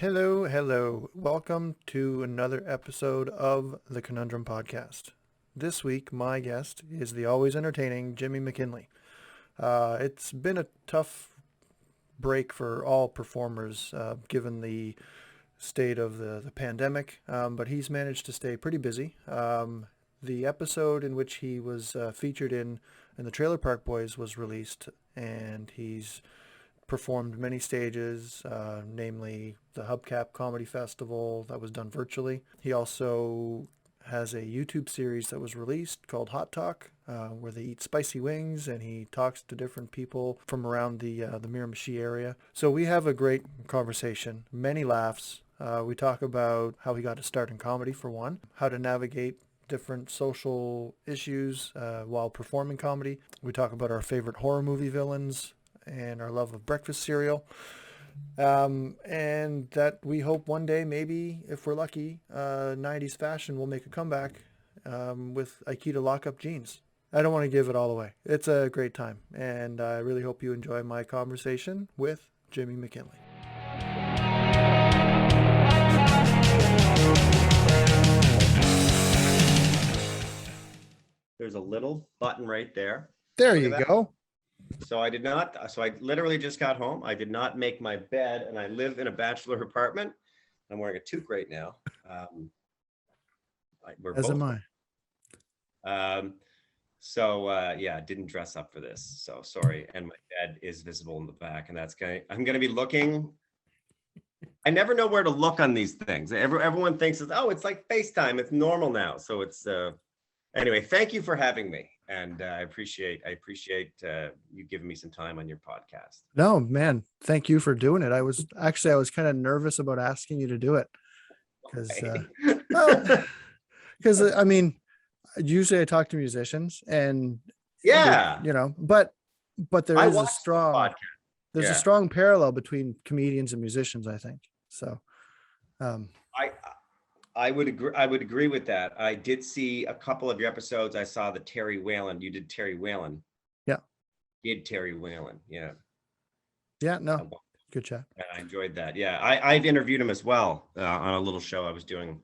Hello, hello. Welcome to another episode of the ConunDRUM podcast. This week, my guest is the always entertaining Jimmy MacKinley. It's been a tough break for all performers, given the state of the pandemic, but he's managed to stay pretty busy. The episode in which he was featured in the Trailer Park Boys was released, and he's performed many stages, namely the Hubcap Comedy Festival that was done virtually. He also has a YouTube series that was released called Hot Talk, where they eat spicy wings and he talks to different people from around the Miramichi area. So we have a great conversation, many laughs. We talk about how he got to start in comedy for one, how to navigate different social issues while performing comedy. We talk about our favorite horror movie villains, and our love of breakfast cereal. And that we hope one day, maybe if we're lucky, 90s fashion will make a comeback with Aikido lockup jeans. I don't want to give it all away. It's a great time, and I really hope you enjoy my conversation with Jimmy MacKinley. There's a little button right there. There Look you at that. go. So I literally just got home. I did not make my bed, and I live in a bachelor apartment. I'm wearing a toque right now. We're As both. am I. Yeah, didn't dress up for this. So sorry. And my bed is visible in the back, and I'm going to be looking. I never know where to look on these things. Everyone thinks it's like FaceTime. It's normal now. So it's, anyway, thank you for having me. And I appreciate you giving me some time on your podcast. No, man, thank you for doing it. I was kind of nervous about asking you to do it because I mean, usually I talk to musicians and Yeah, but there is a strong parallel between comedians and musicians, I think. So, I would agree with that. I did see a couple of your episodes. I saw the Terry Whalen. You did Terry Whalen. Yeah. Did Terry Whalen. Yeah. Yeah. No. Good chat. And I enjoyed that. Yeah. I've interviewed him as well on a little show I was doing.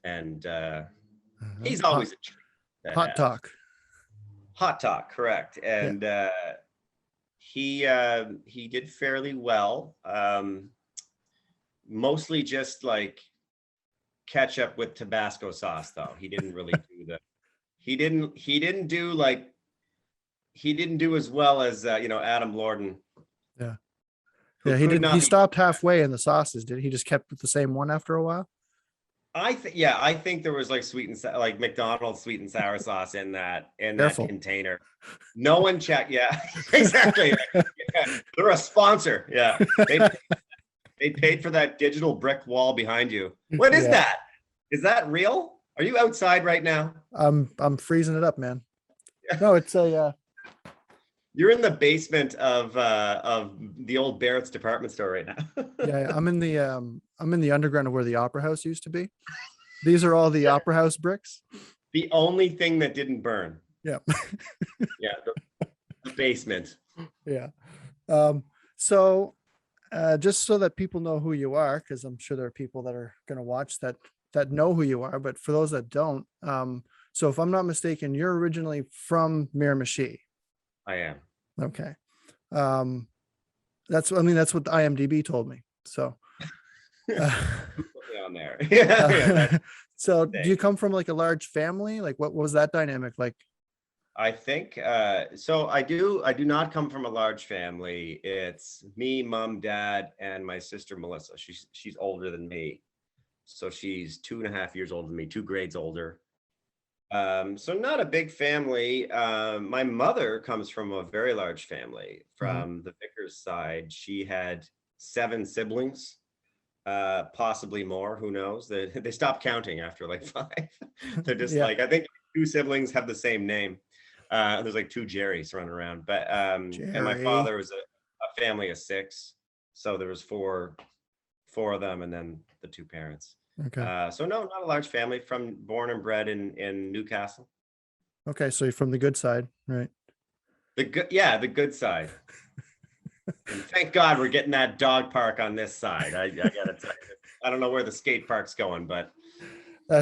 And he's always a treat. Hot Talk. Hot Talk, correct. And he did fairly well. Mostly just like ketchup with Tabasco sauce, though. He didn't really do he didn't do as well as Adam Lorden. Yeah. Yeah, he stopped halfway in the sauces, did he? Just kept with the same one after a while? I think there was like McDonald's sweet and sour sauce in that container. No one checked. Yeah, exactly. Yeah. They're a sponsor. Yeah. They paid for that digital brick wall behind you. What is that? Is that real? Are you outside right now? I'm freezing it up, man. No, it's a. You're in the basement of the old Barrett's department store right now. Yeah, I'm in the underground of where the Opera House used to be. These are all the Opera House bricks. The only thing that didn't burn. Yeah. Yeah, the basement. Yeah. So. Just so that people know who you are, because I'm sure there are people that are going to watch that know who you are, but for those that don't, so if I'm not mistaken, you're originally from Miramichi. I am. Okay. That's what the IMDb told me. So on there. Yeah. So do you come from like a large family? Like what was that dynamic like? I think so. I do not come from a large family. It's me, mom, dad, and my sister Melissa. She's older than me, so she's 2.5 years older than me, 2 grades older. So not a big family. My mother comes from a very large family from the Vickers side. She had 7 siblings, possibly more. Who knows? They stopped counting after like 5. They're just like, I think 2 siblings have the same name. There's like 2 Jerrys running around, but and my father was a family of 6, so there was four of them, and then the 2 parents. Okay. So no, not a large family. Born and bred in Newcastle. Okay, so you're from the good side, right? The good side. And thank God we're getting that dog park on this side. I gotta tell you, I don't know where the skate park's going, but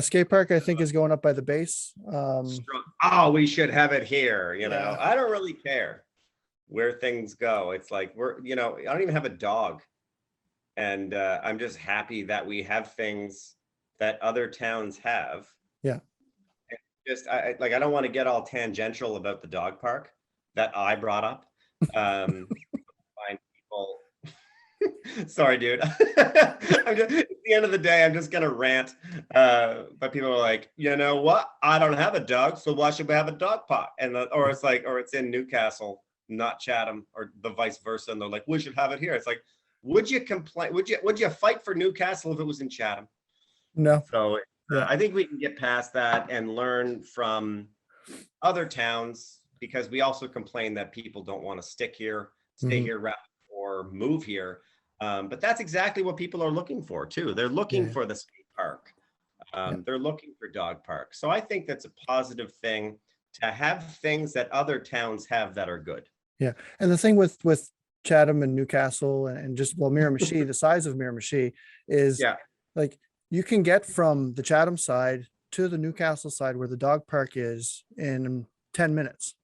Skate park, I think, is going up by the base. oh, we should have it here. Yeah. I don't really care where things go. It's like I don't even have a dog, and I'm just happy that we have things that other towns have. Yeah. Just I don't want to get all tangential about the dog park that I brought up. Find people. Sorry, dude. At the end of the day, I'm just gonna rant. But people are like, you know what? I don't have a dog, so why should we have a dog park? And or it's in Newcastle, not Chatham, or the vice versa. And they're like, we should have it here. It's like, would you complain? Would you fight for Newcastle if it was in Chatham? No. So Yeah. I think we can get past that and learn from other towns, because we also complain that people don't want to stay here or move here. But that's exactly what people are looking for too. They're looking for the skate park. They're looking for dog parks. So I think that's a positive thing to have things that other towns have that are good. Yeah. And the thing with Chatham and Newcastle and just, well, Miramichi, the size of Miramichi is like you can get from the Chatham side to the Newcastle side where the dog park is in 10 minutes.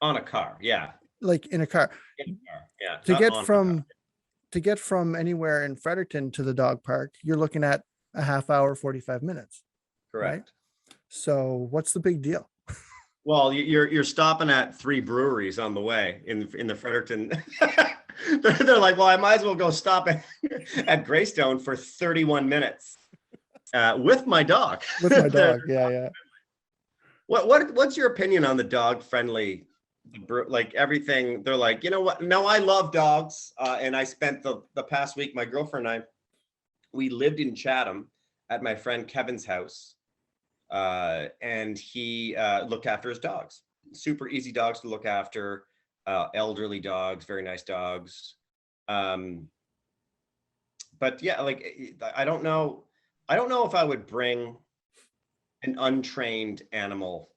On a car. Yeah. Like in a car. Yeah. To get from anywhere in Fredericton to the dog park, you're looking at a half hour, 45 minutes. Correct. Right? So what's the big deal? Well, you're stopping at 3 breweries on the way in the Fredericton. They're like, well, I might as well go stop at Greystone for 31 minutes with my dog. With my dog, yeah. What's your opinion on the dog friendly? Like everything, they're like, you know what? No, I love dogs, and I spent the past week. My girlfriend and I, we lived in Chatham at my friend Kevin's house. And he looked after his dogs. Super easy dogs to look after, elderly dogs, very nice dogs. But yeah, like I don't know if I would bring an untrained animal.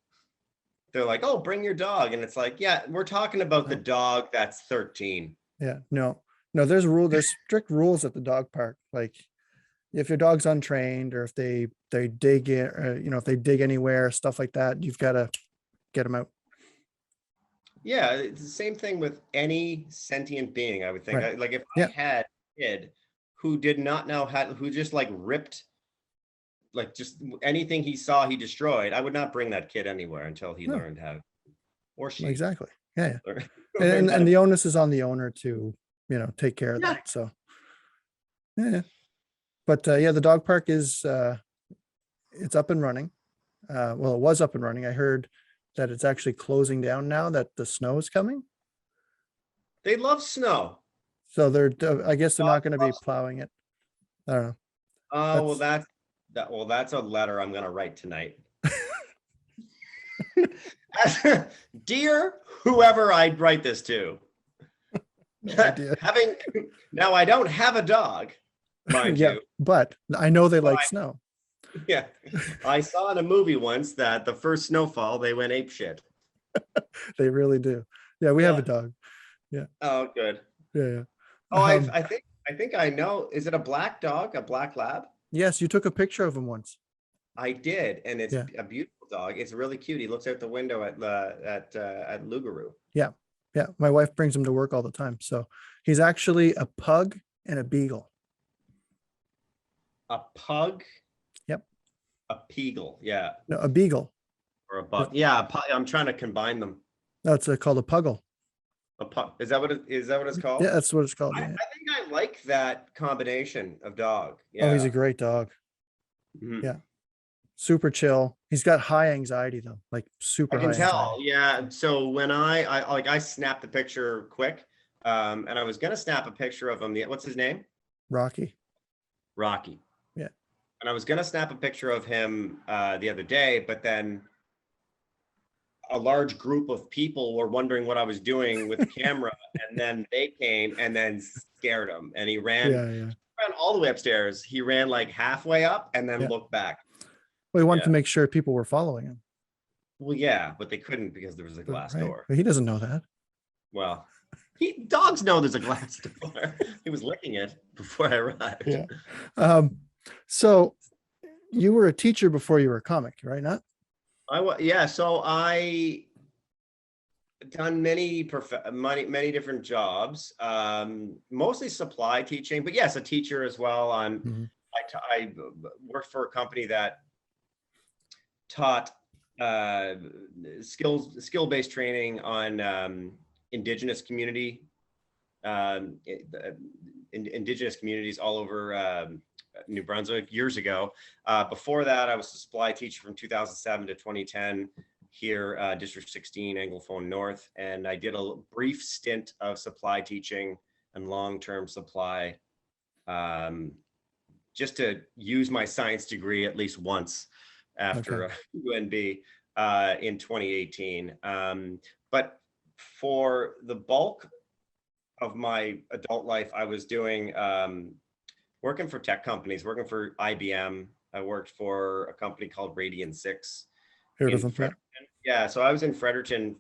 They're like, oh, bring your dog. And it's like, yeah, we're talking about the dog that's 13. Yeah, no, there's strict rules at the dog park. Like if your dog's untrained or if they dig in, or, if they dig anywhere, stuff like that, you've got to get them out. Yeah, it's the same thing with any sentient being, I would think. Right. Like if I had a kid who did not know who just like ripped, like just anything he saw, he destroyed, I would not bring that kid anywhere until he learned how, or she. Exactly. Yeah. And the onus is on the owner to, take care of that. So, yeah. But the dog park is, it's up and running. Well, it was up and running. I heard that it's actually closing down now that the snow is coming. They love snow. So I guess they're not going to be plowing it. I don't know. Oh, well, that's a letter I'm going to write tonight. Dear whoever I'd write this to. No idea. Now I don't have a dog, mind you. But I know they like snow. Yeah. I saw in a movie once that the first snowfall, they went ape shit. They really do. Yeah, we have a dog. Yeah. Oh, good. Yeah. Oh, I think I know. Is it a black dog, a black lab? Yes, you took a picture of him once. I did, and it's a beautiful dog. It's really cute. He looks out the window at Lugaroo. Yeah. My wife brings him to work all the time. So he's actually a pug and a beagle. A pug? Yep. A peagle, yeah. No, a beagle. Or a buck. Yeah, I'm trying to combine them. That's called a puggle. A pug. Is that what it's called? Yeah, that's what it's called. I think I like that combination of dog. Yeah. Oh, he's a great dog. Mm-hmm. Yeah. Super chill. He's got high anxiety though, like super high. I can tell. Anxiety. Yeah. So when I snapped the picture quick, and I was gonna snap a picture of him. What's his name? Rocky. Yeah. And I was gonna snap a picture of him the other day, but then a large group of people were wondering what I was doing with the camera, and then they came and then scared him, and he ran. He ran all the way upstairs. He ran like halfway up and then looked back. Well, he wanted to make sure people were following him. Well, yeah, but they couldn't because there was a glass door. But he doesn't know that. Well, Dogs know there's a glass door. He was licking it before I arrived. Yeah. So you were a teacher before you were a comic, right? Not? Yeah. So I done many different jobs, mostly supply teaching, but yes, a teacher as well. Mhm. I worked for a company that taught skill-based training on indigenous community indigenous communities all over New Brunswick years ago. Before that, I was a supply teacher from 2007 to 2010 here, District 16, Anglophone North, and I did a brief stint of supply teaching and long-term supply, just to use my science degree at least once after UNB in 2018. But for the bulk of my adult life, I was doing working for tech companies, working for IBM. I worked for a company called Radian 6 Heard in of them? Yeah. Fredericton. Yeah, so I was in Fredericton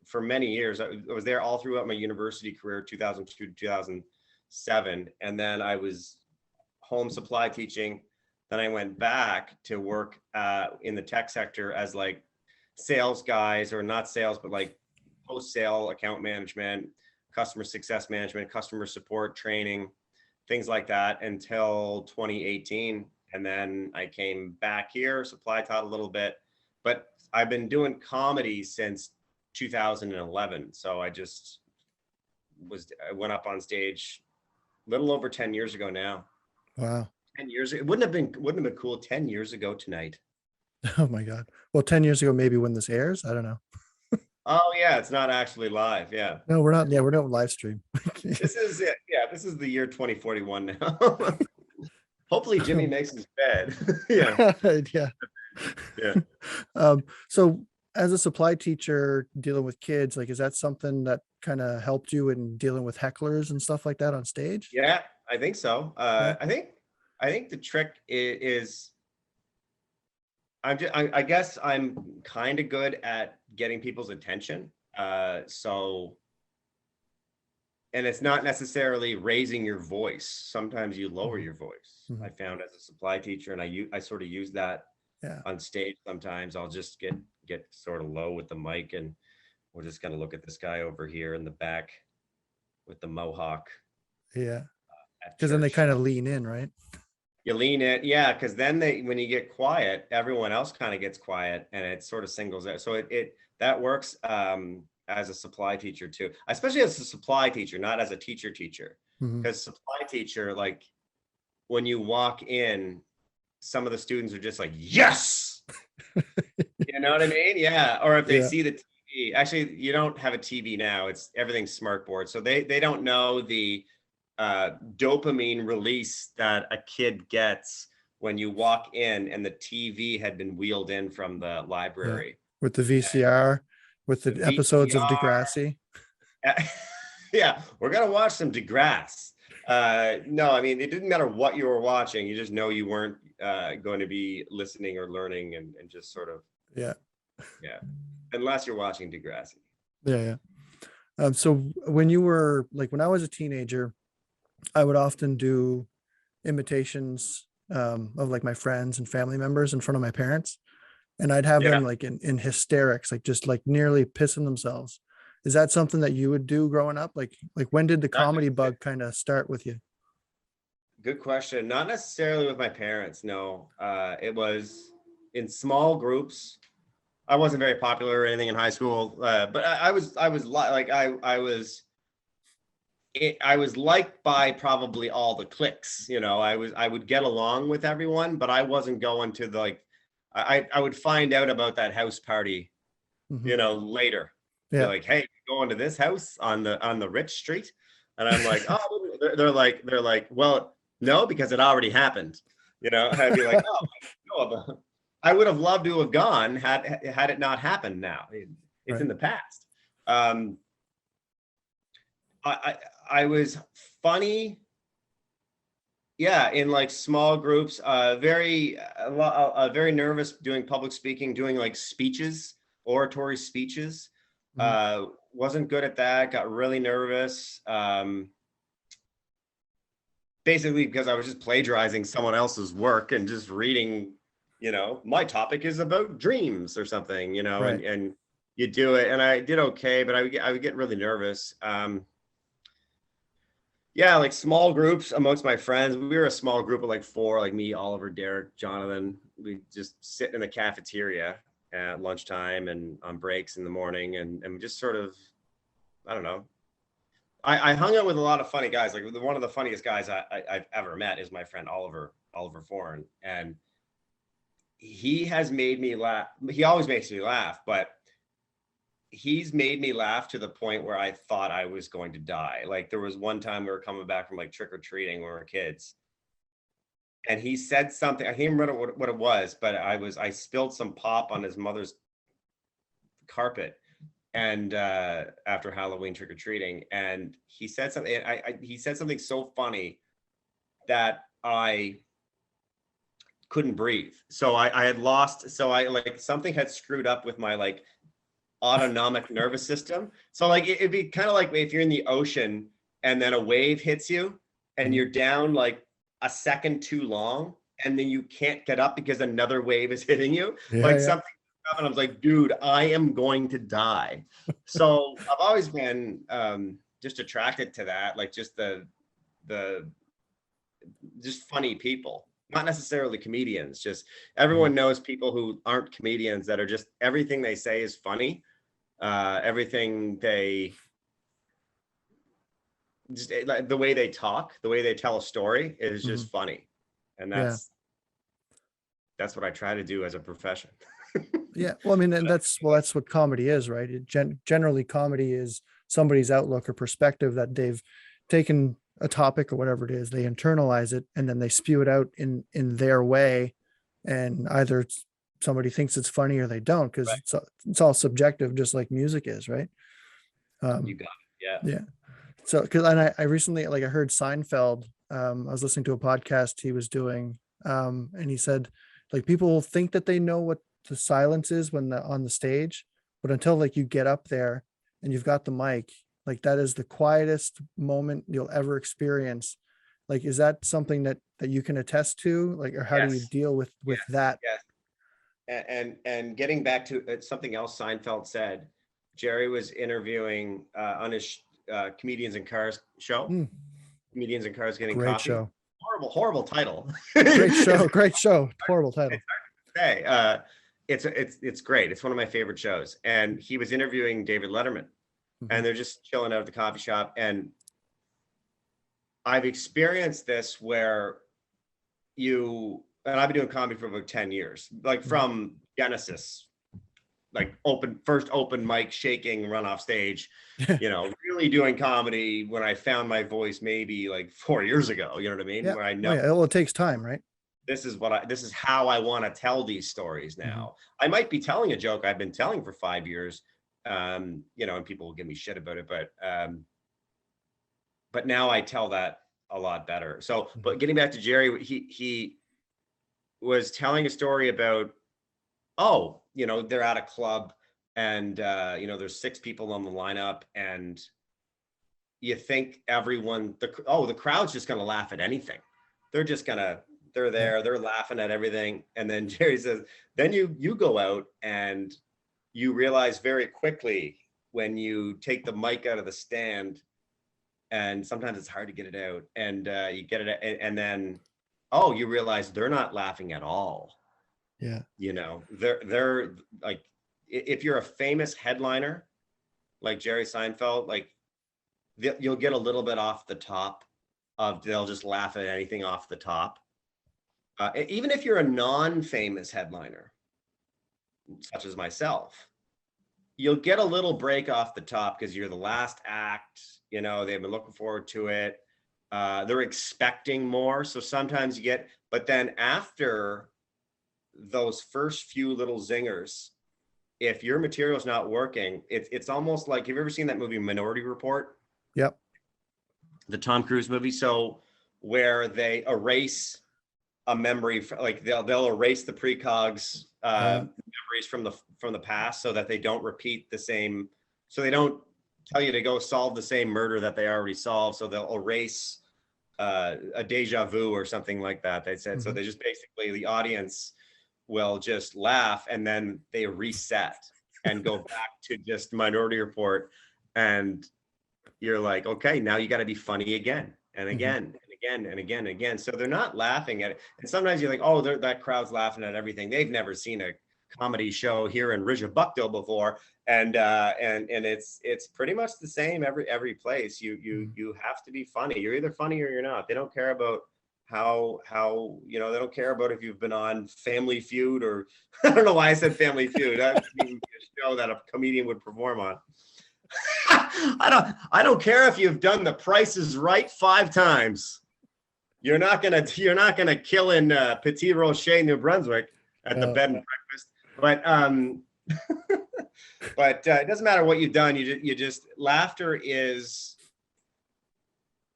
for many years. I was there all throughout my university career, 2002 to 2007. And then I was home supply teaching. Then I went back to work in the tech sector as like sales guys, or not sales, but like post-sale account management, customer success management, customer support training, things like that until 2018. And then I came back here, supply taught a little bit, but I've been doing comedy since 2011. So I went up on stage a little over 10 years ago now. Wow. 10 years, it wouldn't have been cool 10 years ago tonight. Oh my God. Well, 10 years ago, maybe when this airs, I don't know. Oh yeah, it's not actually live. Yeah. No, we're not. Yeah, we're not live stream. This is it. Yeah, this is the year 2041 now. Hopefully Jimmy makes his bed. Yeah. Yeah. Yeah. So as a supply teacher dealing with kids, like, is that something that kind of helped you in dealing with hecklers and stuff like that on stage? Yeah, I think so. Yeah. I think the trick is I guess I'm kind of good at getting people's attention. So, and it's not necessarily raising your voice. Sometimes you lower your voice. Mhm. I found as a supply teacher, and I sort of use that on stage. Sometimes I'll just get sort of low with the mic, and we're just gonna look at this guy over here in the back with the mohawk. Yeah. At Because then they church. kind of lean in, right? You lean it, yeah, because then when you get quiet, everyone else kind of gets quiet, and it sort of singles out. So that works as a supply teacher too, especially as a supply teacher, not as a teacher, Mhm. because supply teacher, like when you walk in, some of the students are just like, yes, you know what I mean? Yeah. Or if they Yeah. see the TV, actually, you don't have a TV now; it's everything's smart board, so they don't know the dopamine release that a kid gets when you walk in and the TV had been wheeled in from the library. With the VCR, with the episodes of Degrassi. Yeah, we're gonna watch some Degrasse. No, I mean, it didn't matter what you were watching. You just know you weren't going to be listening or learning, and just sort of, Yeah. unless you're watching Degrassi. Yeah. So when you were like, when I was a teenager, I would often do imitations of like my friends and family members in front of my parents, and I'd have them like in hysterics, like just like nearly pissing themselves. Is that something that you would do growing up? Like when did the comedy bug kind of start with you? Good question. Not necessarily with my parents. No, it was in small groups. I wasn't very popular or anything in high school, but I was liked by probably all the cliques. You know, I would get along with everyone, but I wasn't going to I would find out about that house party, you know, later. Yeah. They're like, hey, you're going to this house on the rich street, and I'm like, oh, they're like, well, no, because it already happened. You know, I'd be like, oh, no, I would have loved to have gone had it not happened. Now it's in the past. I was funny, yeah, in like small groups. Very nervous doing public speaking, doing like speeches, oratory speeches. wasn't good at that. Got really nervous. Basically because I was just plagiarizing someone else's work and just reading, my topic is about dreams or something, Right. and you do it. And I did okay, but I would get really nervous. Yeah, like small groups amongst my friends. We were a small group of like four, like me, Oliver, Derek, Jonathan. We just sit in the cafeteria at lunchtime and on breaks in the morning, and we just sort of, I don't know. I hung out with a lot of funny guys. Like one of the funniest guys I've ever met is my friend Oliver Foreign, and he has made me laugh. He always makes me laugh, but he's made me laugh to the point where I thought I was going to die. Like there was one time we were coming back from like trick or treating when we were kids, and he said something. I can't remember what it was, but I spilled some pop on his mother's carpet, and after Halloween trick or treating, and he said something. He said something so funny that I couldn't breathe. So I had lost. So I like something had screwed up with my like autonomic nervous system. So like it'd be kind of like if you're in the ocean and then a wave hits you and you're down like a second too long, and then you can't get up because another wave is hitting you. Yeah, Like yeah. something, and I was like, dude, I am going to die. So I've always been just attracted to that, like just the just funny people, not necessarily comedians. Just everyone knows people who aren't comedians that are just everything they say is funny. Everything they just like the way they talk, the way they tell a story is just funny, and Yeah. that's what I try to do as a profession. Yeah. Well, I mean, and that's what comedy is, right? Generally comedy is somebody's outlook or perspective that they've taken a topic or whatever it is, they internalize it and then they spew it out in their way. And either somebody thinks it's funny or they don't, because Right. it's all subjective, just like music is, right? You got it. Yeah. Yeah. So, because I recently, like, I heard Seinfeld. I was listening to a podcast he was doing, and he said, like, people think that they know what the silence is when on the stage, but until like you get up there and you've got the mic, like that is the quietest moment you'll ever experience. Like, is that something that you can attest to? Like, or how do you Yes. deal with Yes. that? Yes. And getting back to something else Seinfeld said, Jerry was interviewing on his Comedians in Cars show, Hmm, Comedians in Cars Getting great Coffee. show. Horrible title. Great show. It's Great show. Horrible title. okay. It's great. It's one of my favorite shows. And he was interviewing David Letterman, and they're just chilling out at the coffee shop. And I've experienced this where and I've been doing comedy for about 10 years, like from Genesis, like first open mic, shaking, run off stage, really doing comedy when I found my voice maybe like 4 years ago, you know what I mean? Yeah. Where I Oh, know yeah. Well, it takes time, right? this is how I want to tell these stories now. I might be telling a joke I've been telling for 5 years, and people will give me shit about it, but now I tell that a lot better. So, but getting back to Jerry, he was telling a story about, they're at a club and, there's 6 people on the lineup, and you think the crowd's just going to laugh at anything. They're there, they're laughing at everything. And then Jerry says, then you go out and you realize very quickly when you take the mic out of the stand, and sometimes it's hard to get it out, and you get it, and then, you realize they're not laughing at all. Yeah. They're like, if you're a famous headliner like Jerry Seinfeld, like you'll get a little bit off the top they'll just laugh at anything off the top. Even if you're a non-famous headliner, such as myself, you'll get a little break off the top because you're the last act. They've been looking forward to it. They're expecting more. So sometimes you get, but then after those first few little zingers, if your material's not working, it's almost like, have you ever seen that movie Minority Report? Yep. The Tom Cruise movie. So where they erase a memory, like they'll erase the precogs memories from the past so that they don't repeat the same, so they don't tell you to go solve the same murder that they already solved. So they'll erase a deja vu or something like that. They said, so they just basically, the audience will just laugh and then they reset and go back to just Minority Report. And you're like, okay, now you got to be funny again and again and again and again and again. So they're not laughing at it. And sometimes you're like, oh, that crowd's laughing at everything. They've never seen a comedy show here in Ridgebuckdale before. And it's pretty much the same every place. You have to be funny. You're either funny or you're not. They don't care about how they don't care about if you've been on Family Feud or I don't know why I said Family Feud. That would be a show that a comedian would perform on. I don't care if you've done The Price is Right 5 times. You're not gonna kill in Petit Rocher, New Brunswick at the bed and breakfast. But but it doesn't matter what you've done. You just laughter is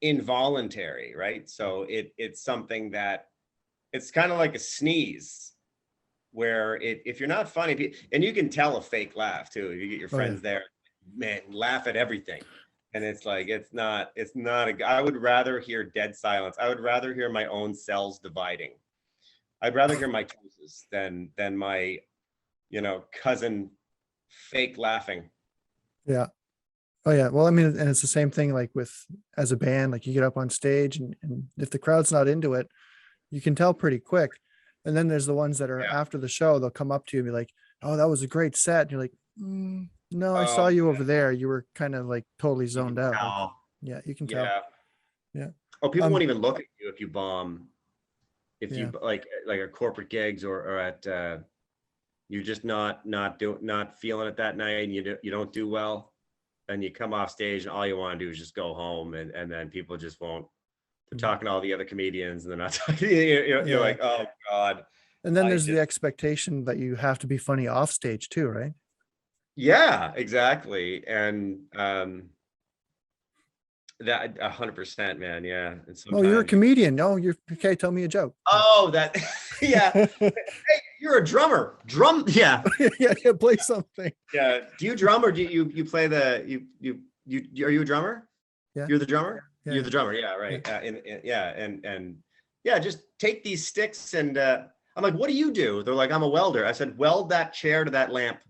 involuntary, right? So it's something that it's kind of like a sneeze, where if you're not funny, and you can tell a fake laugh too. If you get your friends there, man, laugh at everything, and it's like it's not. I would rather hear dead silence. I would rather hear my own cells dividing. I'd rather hear my choices than my cousin fake laughing. Yeah. Oh yeah. Well, I mean, and it's the same thing like as a band, like you get up on stage and if the crowd's not into it, you can tell pretty quick. And then there's the ones that are after the show, they'll come up to you and be like, oh, that was a great set. And you're like, no, I saw you over there. You were kind of like totally zoned out. Like, yeah, you can tell. Yeah. Oh, people won't even look at you if you bomb. If you like at corporate gigs or at you're just not feeling it that night, and you don't do well, and you come off stage and all you want to do is just go home, and then people just won't. They're talking to all the other comedians and they're not talking. You're like, oh God. And then there's the expectation that you have to be funny off stage too, right? Yeah, exactly. And that 100%, man. Yeah. And oh, you're a comedian. No, you're okay. Tell me a joke. Oh, that. Yeah. Hey, you're a drummer. Yeah. yeah. Play something. Yeah. Do you drum or do you play are you a drummer? Yeah. You're the drummer. Yeah. You're the drummer. Yeah. Right. And just take these sticks and I'm like, what do you do? They're like, I'm a welder. I said, weld that chair to that lamp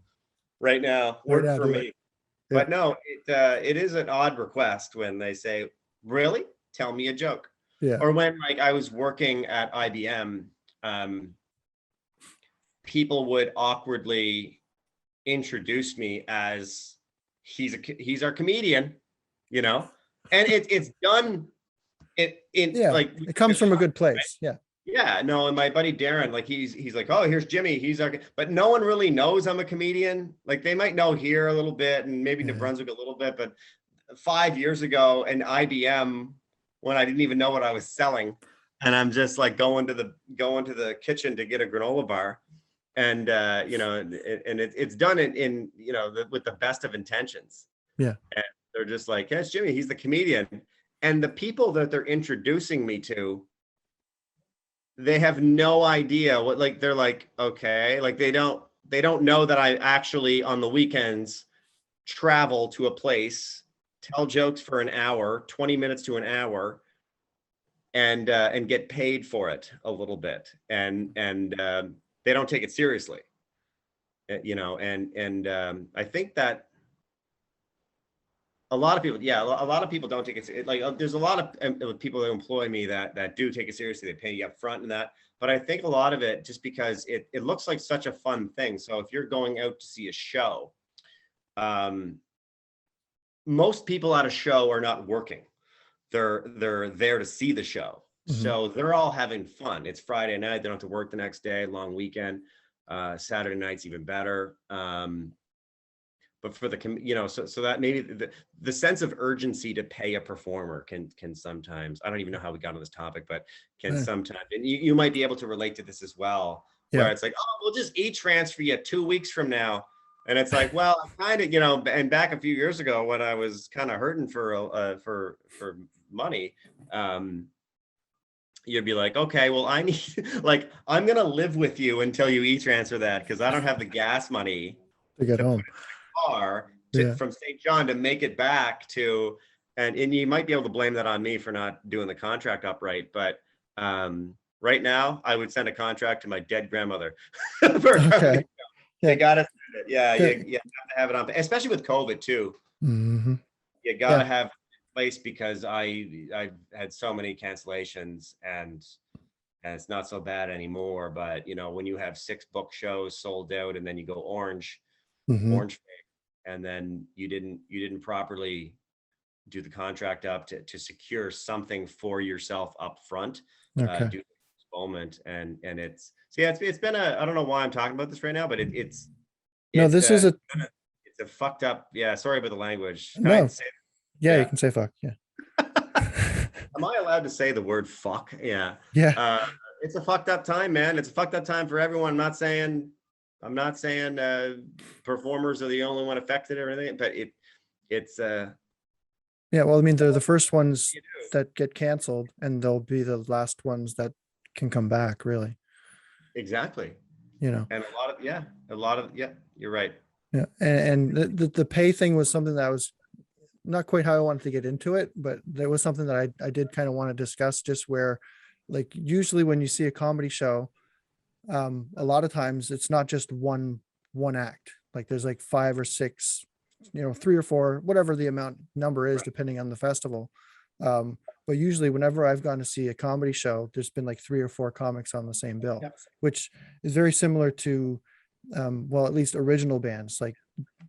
right now. Work for me. Yeah. But no, it is an odd request when they say, really? Tell me a joke. Yeah. Or when I was working at IBM, people would awkwardly introduce me as he's our comedian, and it's done it comes from a good place. Right? Yeah, no, and my buddy Darren, like he's like, oh, here's Jimmy, but no one really knows I'm a comedian. Like they might know here a little bit and maybe New Brunswick a little bit, but 5 years ago in IBM, when I didn't even know what I was selling, and I'm just like going to the kitchen to get a granola bar, and it's done in with the best of intentions. Yeah, and they're just like, yeah, it's Jimmy, he's the comedian, and the people that they're introducing me to, they have no idea what, like, they're like, okay, like they don't know that I actually on the weekends travel to a place, tell jokes for an hour, 20 minutes to an hour, and get paid for it a little bit. And they don't take it seriously, and I think that a lot of people don't take it. Like there's a lot of people that employ me that do take it seriously. They pay you up front and that. But I think a lot of it just because it looks like such a fun thing. So if you're going out to see a show, most people at a show are not working. They're there to see the show. Mm-hmm. So they're all having fun. It's Friday night. They don't have to work the next day, long weekend. Saturday night's even better. But for so that maybe the sense of urgency to pay a performer can sometimes, I don't even know how we got on this topic, but can sometimes, and you might be able to relate to this as well, where it's like, oh, we'll just e-transfer you 2 weeks from now. And it's like, well, I kind of, and back a few years ago when I was kind of hurting for money, you'd be like, okay, well, I need, like, I'm going to live with you until you e-transfer that, because I don't have the gas money to get home. Car Yeah. from St. John to make it back to, and you might be able to blame that on me for not doing the contract upright, but right now I would send a contract to my dead grandmother for a comedy Okay. show. Yeah. You gotta send it. Yeah, you The- have to have it on, especially with COVID too. mhm. You Yeah. gotta have it in place because I've had so many cancellations, and it's not so bad anymore. But when you have 6 book shows sold out, and then you go Mhm. orange, and then you didn't properly do the contract up to secure something for yourself up front, Okay. due to postponement, and it's been I don't know why I'm talking about this right now, but it's No, it's this is a a it's a fucked up. Yeah, sorry about the language. Can I no. say? Yeah, you Yeah. can say fuck. Yeah. Am I allowed to say the word fuck? Yeah. Yeah. Uh, it's a fucked up time, man. It's a fucked up time for everyone. I'm not saying performers are the only one affected or anything, but it's Yeah. Well, I mean, they're the first ones you do. that get canceled, and they'll be the last ones that can come back, really. Exactly. You know. And a lot of yeah, you're right. Yeah. And the pay thing was something that was not quite how I wanted to get into it, but there was something that I did kind of want to discuss, just where, like, usually when you see a comedy show, a lot of times it's not just one act. Like, there's like 5 or 6, 3 or 4, whatever the number is, Right. depending on the festival. But usually whenever I've gone to see a comedy show, there's been like 3 or 4 comics on the same bill, Yep. which is very similar to, well, at least original bands. Like,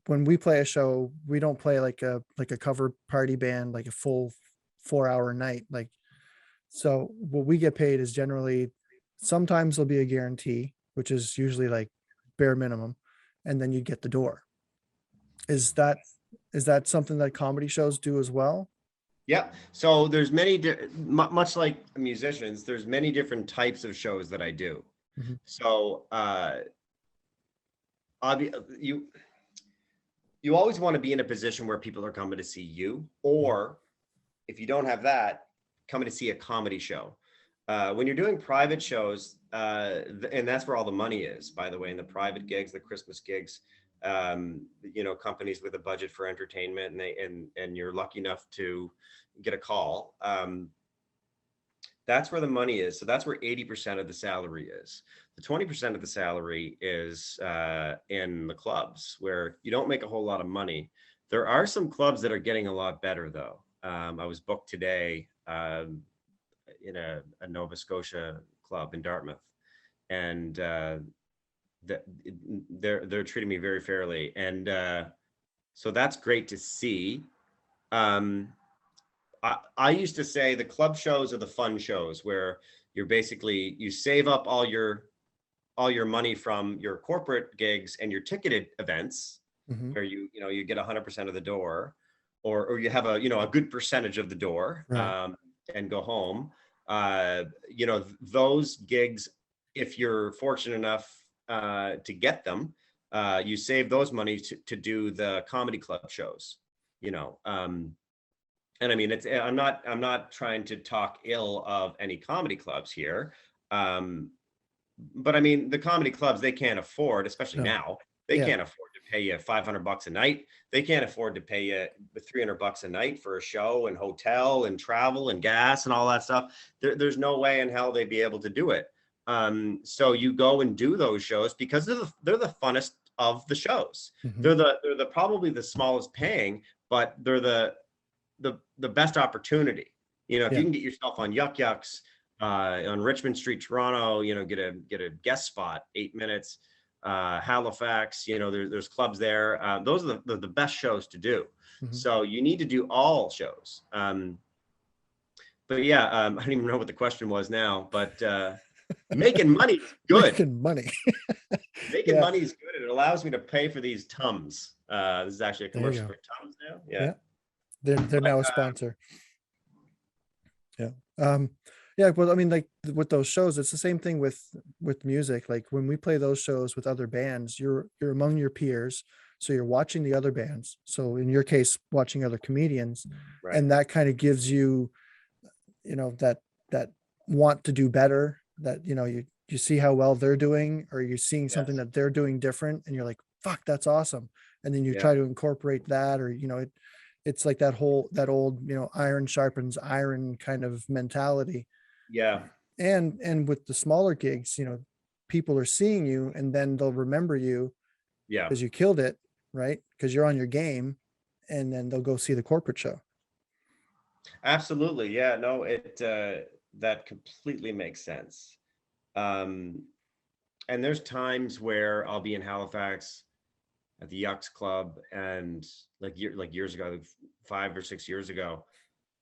when we play a show, we don't play like a cover party band, like a full 4-hour night. Like, so what we get paid is generally, sometimes there'll be a guarantee, which is usually like bare minimum, and then you get the door. Is that something that comedy shows do as well? Yeah. So there's much like musicians, there's many different types of shows that I do. Mhm. So you you always want to be in a position where people are coming to see you, or if you don't have that, coming to see a comedy show. When you're doing private shows, and that's where all the money is, by the way, in the private gigs, the Christmas gigs, companies with a budget for entertainment, and you're lucky enough to get a call. That's where the money is. So that's where 80% of the salary is. The 20% of the salary is in the clubs, where you don't make a whole lot of money. There are some clubs that are getting a lot better, though. I was booked today in a Nova Scotia club in Dartmouth, and they're treating me very fairly, and so that's great to see. I used to say the club shows are the fun shows, where you save up all your money from your corporate gigs and your ticketed events, Mhm. where you get 100% of the door, or you have a good percentage of the door, Right. and go home. Those gigs, if you're fortunate enough to get them, you save those money to do the comedy club shows. And I mean, I'm not trying to talk ill of any comedy clubs here. But I mean, the comedy clubs, they can't afford, especially No. now, they Yeah. can't afford to pay you $500 a night. They can't afford to pay you $300 a night for a show and hotel and travel and gas and all that stuff. There's no way in hell they'd be able to do it. So you go and do those shows because they're the funnest of the shows. Mhm. They're probably the smallest paying, but they're the best opportunity. If Yeah. you can get yourself on Yuck Yucks on Richmond Street, Toronto, get a guest spot, 8 minutes. Halifax, there's clubs there. Those are the best shows to do. Mhm. So you need to do all shows. But yeah, I don't even know what the question was now, but making money is good. Making money. Making Yeah. money is good. It allows me to pay for these Tums. This is actually a There you commercial go. for Tums now. Yeah. Yeah. They're But now a sponsor. Yeah. Yeah, well, I mean, like, with those shows, it's the same thing with music. Like, when we play those shows with other bands, you're among your peers, so you're watching the other bands. So in your case, watching other comedians, right. and that kind of gives you, that want to do better, that, you see how well they're doing, or you're seeing something Yes. that they're doing different, and you're like, fuck, that's awesome. and then you Yeah. try to incorporate that, or it's like that old iron sharpens iron kind of mentality. Yeah. And with the smaller gigs, people are seeing you, and then they'll remember you Yeah. because you killed it, right? Because you're on your game, and then they'll go see the corporate show. Absolutely. Yeah. No, that completely makes sense. Um, and there's times where I'll be in Halifax at the Yucks Club, and like years ago, like 5 or 6 years ago,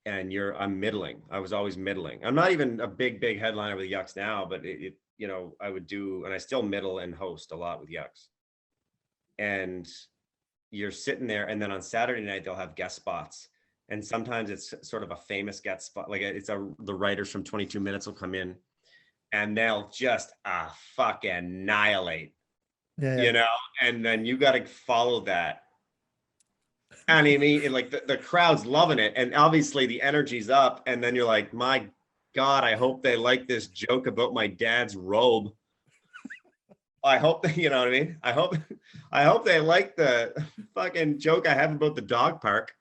and I'm middling. I was always middling. I'm not even a big headliner with the Yucks now, but I would do, and I still middle and host a lot with Yucks. And you're sitting there, and then on Saturday night they'll have guest spots, and sometimes it's sort of a famous guest spot, like the writers from 22 Minutes will come in, and they'll just fucking annihilate, Yeah, yeah. and then you got to follow that. And I mean, like the crowd's loving it, and obviously the energy's up, and then you're like, my God, I hope they like this joke about my dad's robe. I hope that, you know what I mean? I hope they like the fucking joke I have about the dog park.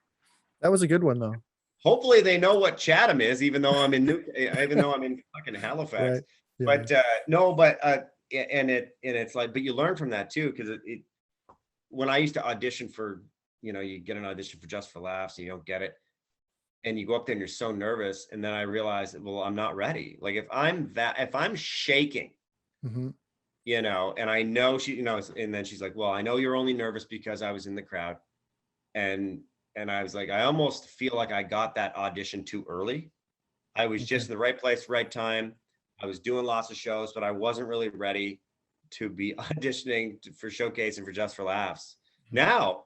That was a good one though. Hopefully they know what Chatham is, even though I'm in fucking Halifax. Right. Yeah. But no, but and it's like, but you learn from that too, because when I used to audition for, you get an audition for Just for Laughs and you don't get it, and you go up there and you're so nervous, and then I realized, well, I'm not ready. Like if I'm shaking, Mm-hmm. and I know and then she's like, well, I know you're only nervous because I was in the crowd, and I was like, I almost feel like I got that audition too early. I was just in the right place, right time. I was doing lots of shows, but I wasn't really ready to be auditioning for Showcase and for Just for Laughs. Now,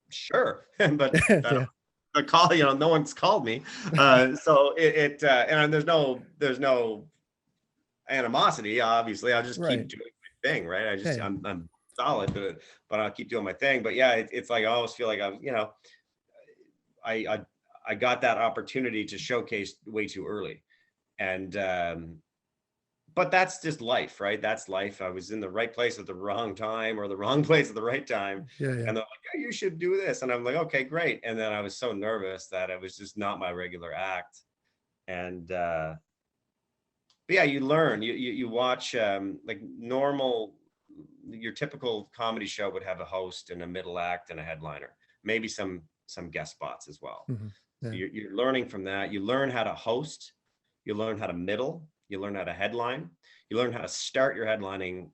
sure, but Yeah. the call, no one's called me. So and there's no animosity, obviously. I'll just Right. keep doing my thing, right? Yeah. I'm solid, but I'll keep doing my thing. But yeah, it's like I always feel like I got that opportunity to showcase way too early, and but that's just life, right? That's life. I was in the right place at the wrong time, or the wrong place at the right time, Yeah. and they're like, "Yeah, you should do this," and I'm like, "Okay, great." And then I was so nervous that it was just not my regular act, and but yeah, you learn. You watch like normal. Your typical comedy show would have a host and a middle act and a headliner, maybe some guest spots as well. Mm-hmm. So Yeah. you're learning from that. You learn how to host. You learn how to middle. You learn how to headline. You learn how to start your headlining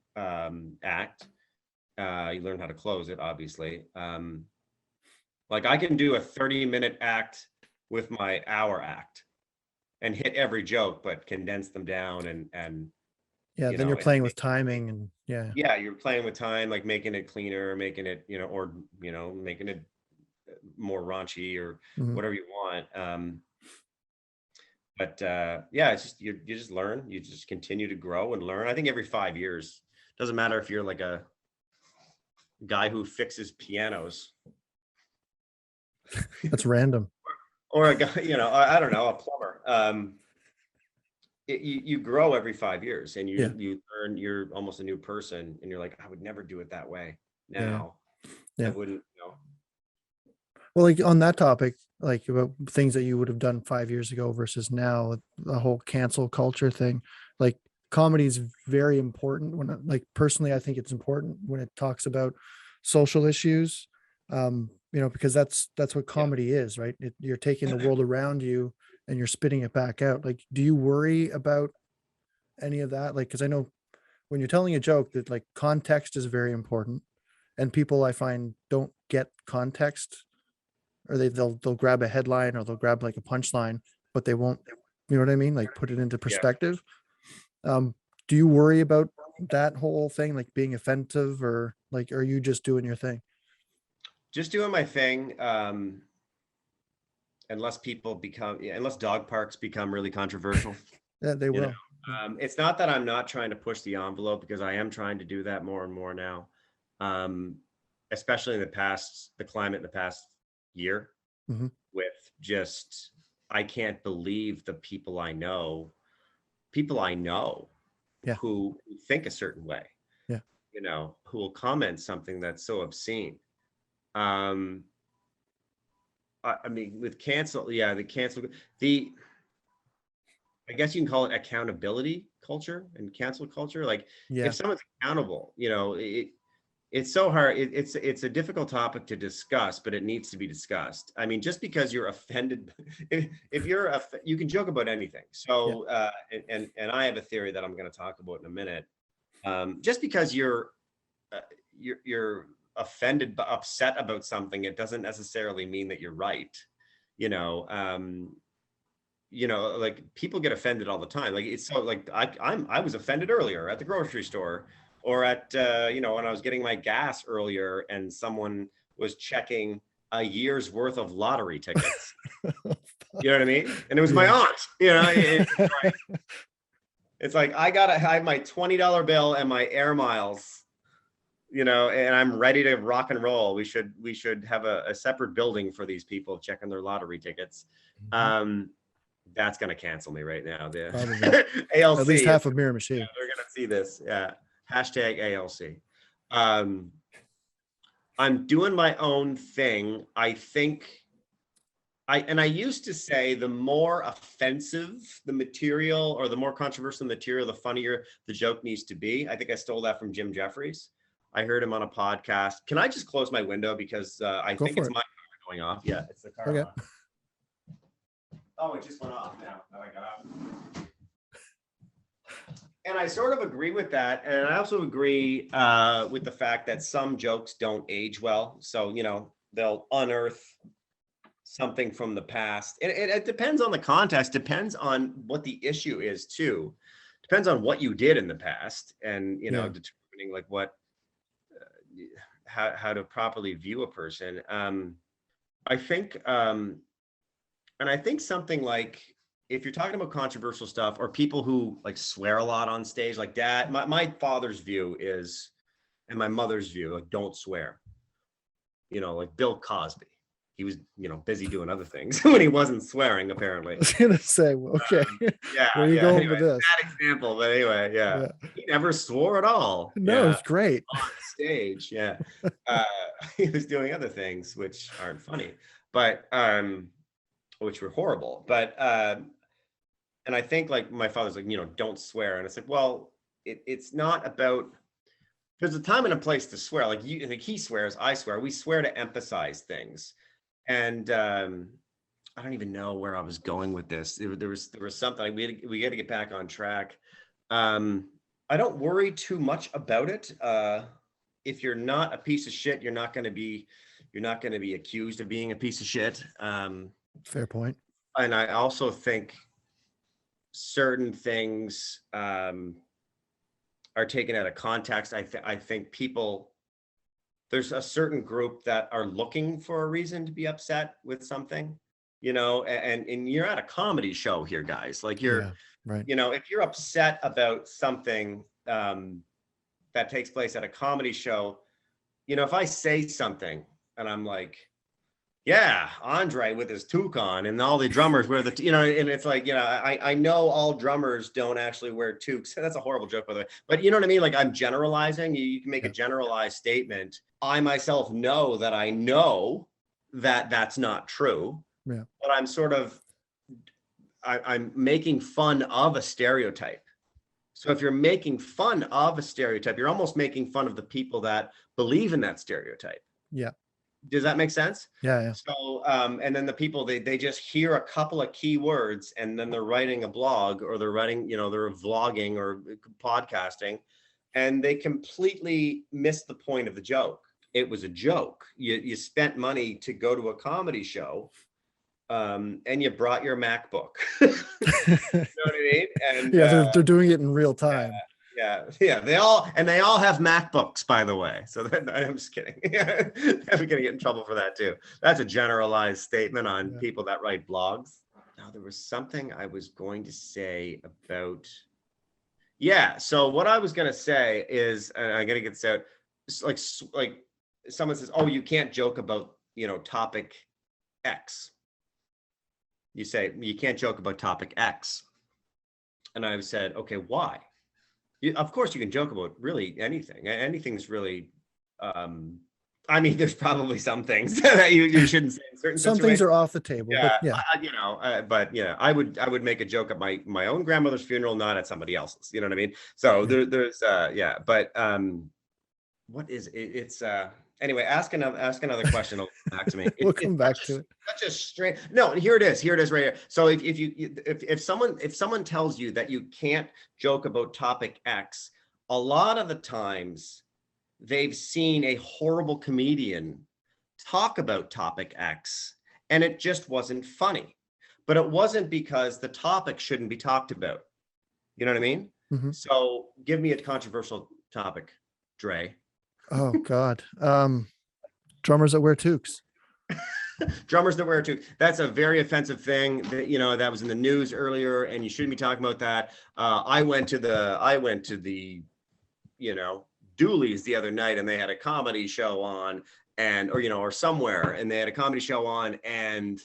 act. You learn how to close it, obviously. Like I can do a 30-minute act with my hour act and hit every joke, but condense them down and Yeah. Then you're playing with timing, and yeah. yeah, you're playing with time, like making it cleaner, making it, or making it more raunchy or Mm-hmm. whatever you want. But yeah, it's just you just learn, you just continue to grow and learn. I think every 5 years, doesn't matter if you're like a guy who fixes pianos. That's random. Or a guy, I don't know, a plumber. You grow every 5 years, and you learn. You're almost a new person, and you're like, I would never do it that way now. Yeah. I wouldn't. Well, like on that topic, like about things that you would have done 5 years ago versus now, the whole cancel culture thing, like comedy is very important like personally, I think it's important when it talks about social issues, because that's what comedy is, right? You're taking the world around you and you're spitting it back out. Like, do you worry about any of that? Like, because I know when you're telling a joke that like context is very important, and people I find don't get context, or they'll grab a headline, or they'll grab like a punchline, but they won't, you know what I mean? Like put it into perspective. Do you worry about that whole thing, like being offensive, or like, are you just doing your thing? Just doing my thing. Unless dog parks become really controversial. Yeah, they will. It's not that I'm not trying to push the envelope, because I am trying to do that more and more now. Especially in the climate in the past year, Mm-hmm. with just, I can't believe the people I know Yeah. who think a certain way, Yeah. who will comment something that's so obscene. Um, I mean, with cancel, I guess you can call it accountability culture and cancel culture. Like Yeah. if someone's accountable, it's so hard. It's a difficult topic to discuss, but it needs to be discussed. I mean, just because you're offended, if you can joke about anything. So, and I have a theory that I'm going to talk about in a minute. Just because you're offended, but upset about something, it doesn't necessarily mean that you're right. You know, like people get offended all the time. Like it's so like I was offended earlier at the grocery store, or at when I was getting my gas earlier and someone was checking a year's worth of lottery tickets. You know what I mean? And it was my aunt. It's like I have my $20 bill and my air miles, and I'm ready to rock and roll. We should have a separate building for these people checking their lottery tickets. That's going to cancel me right now. The ALC. At least half a mirror machine. Yeah, they're going to see this. Yeah. Hashtag ALC. I'm doing my own thing. I think I used to say the more offensive the material or the more controversial the material, the funnier the joke needs to be. I think I stole that from Jim Jeffries. I heard him on a podcast. Can I just close my window because I think it's my car going off. Yeah, it's the car. Okay. Oh, it just went off now that I got out. And I sort of agree with that. And I also agree with the fact that some jokes don't age well. So, they'll unearth something from the past. It depends on the context, depends on what the issue is too. Depends on what you did in the past and, determining like what, how to properly view a person. I think, and I think something like, if you're talking about controversial stuff or people who like swear a lot on stage, like dad, my father's view is, and my mother's view, like don't swear, like Bill Cosby. He was, busy doing other things when he wasn't swearing, apparently. I was going to say, okay. Yeah. Where are you going with this? Bad example, but anyway, yeah. He never swore at all. No, it's great. On stage, yeah. He was doing other things which aren't funny, but which were horrible. But and I think like my father's like, don't swear. And it's like, well, it's not about, there's a time and a place to swear. Like he swears, I swear, we swear to emphasize things. And I don't even know where I was going with this. There was something we got to get back on track. I don't worry too much about it. If you're not a piece of shit, you're not going to be accused of being a piece of shit. Fair point. And I also think certain things are taken out of context. I think people, there's a certain group that are looking for a reason to be upset with something, and you're at a comedy show here, guys. Like right. If you're upset about something that takes place at a comedy show, if I say something and I'm like, yeah, Andre with his toucan and all the drummers wear the, and it's like, I know all drummers don't actually wear toques. That's a horrible joke, by the way. But you know what I mean? Like I'm generalizing. You can make a generalized statement. I myself know that I know that that's not true. Yeah. But I'm sort of, I'm making fun of a stereotype. So if you're making fun of a stereotype, you're almost making fun of the people that believe in that stereotype. Yeah. Does that make sense? Yeah. So, and then the people, they just hear a couple of keywords and then they're writing a blog or they're writing, they're vlogging or podcasting and they completely miss the point of the joke. It was a joke. You spent money to go to a comedy show and you brought your MacBook. You know what I mean? And yeah, they're doing it in real time. Yeah. They all have MacBooks, by the way. So I'm just kidding. I'm gonna get in trouble for that too. That's a generalized statement on people that write blogs. Now there was something I was going to say about. Yeah. So what I was gonna say is, I'm gonna get this out. Like someone says, "Oh, you can't joke about topic X." You say you can't joke about topic X, and I said, "Okay, why?" Of course, you can joke about really anything. Anything's really, I mean, there's probably some things that you shouldn't say in certain Some situations. things are off the table, but yeah. But yeah, I would make a joke at my own grandmother's funeral, not at somebody else's. You know what I mean? So Yeah. there's but what is it? It's anyway. Ask another question. It'll come back to me. We'll come back to it. Such a strange. No, here it is. Here it is right here. So if someone tells you that you can't joke about topic X, a lot of the times they've seen a horrible comedian talk about topic X and it just wasn't funny. But it wasn't because the topic shouldn't be talked about. You know what I mean? Mm-hmm. So give me a controversial topic, Dre. Oh God. Drummers that wear toques. Drummers that wear toques. That's a very offensive thing that, that was in the news earlier and you shouldn't be talking about that. I went to the Dooley's the other night and they had a comedy show on or somewhere and they had a comedy show on and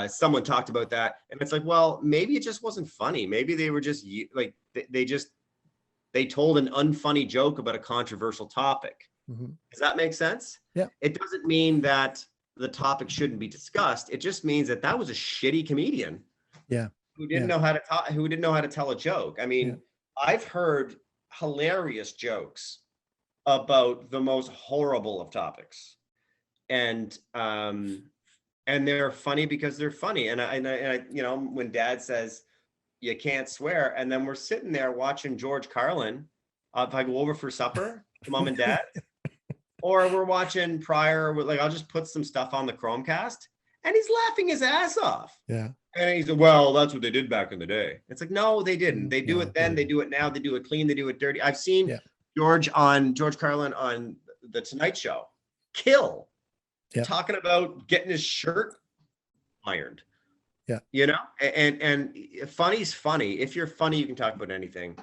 someone talked about that and it's like, well, maybe it just wasn't funny. Maybe they were just like, they told an unfunny joke about a controversial topic. Mm-hmm. Does that make sense? Yeah. It doesn't mean that the topic shouldn't be discussed. It just means that was a shitty comedian. Yeah. Who didn't know how to talk, who didn't know how to tell a joke. I mean, I've heard hilarious jokes about the most horrible of topics, and they're funny because they're funny. And I when Dad says you can't swear, and then we're sitting there watching George Carlin, if I go over for supper to Mom and Dad, or we're watching Pryor, like I'll just put some stuff on the Chromecast, and he's laughing his ass off. Yeah. And he said, well, that's what they did back in the day. It's like, no, they didn't. They do it then. They do it now. They do it clean. They do it dirty. I've seen George Carlin on the Tonight Show talking about getting his shirt ironed. Yeah. And funny's funny. If you're funny, you can talk about anything.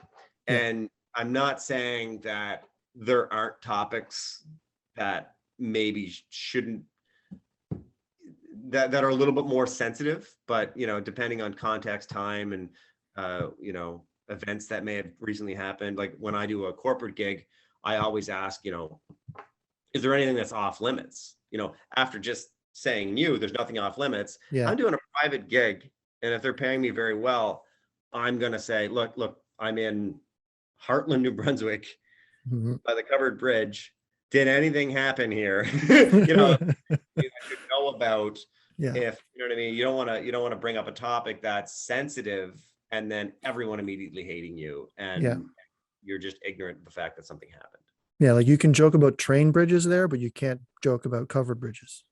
Yeah. And I'm not saying that there aren't topics that maybe shouldn't, that are a little bit more sensitive, but depending on context, time, and events that may have recently happened. Like when I do a corporate gig, I always ask, is there anything that's off limits? After just saying there's nothing off limits. I'm doing a private gig, and if they're paying me very well, I'm gonna say, look, I'm in Heartland, New Brunswick, by the covered bridge. Did anything happen here? I should know about. If you know what I mean. You don't want to bring up a topic that's sensitive and then everyone immediately hating you and you're just ignorant of the fact that something happened. Yeah, like you can joke about train bridges there, but you can't joke about covered bridges.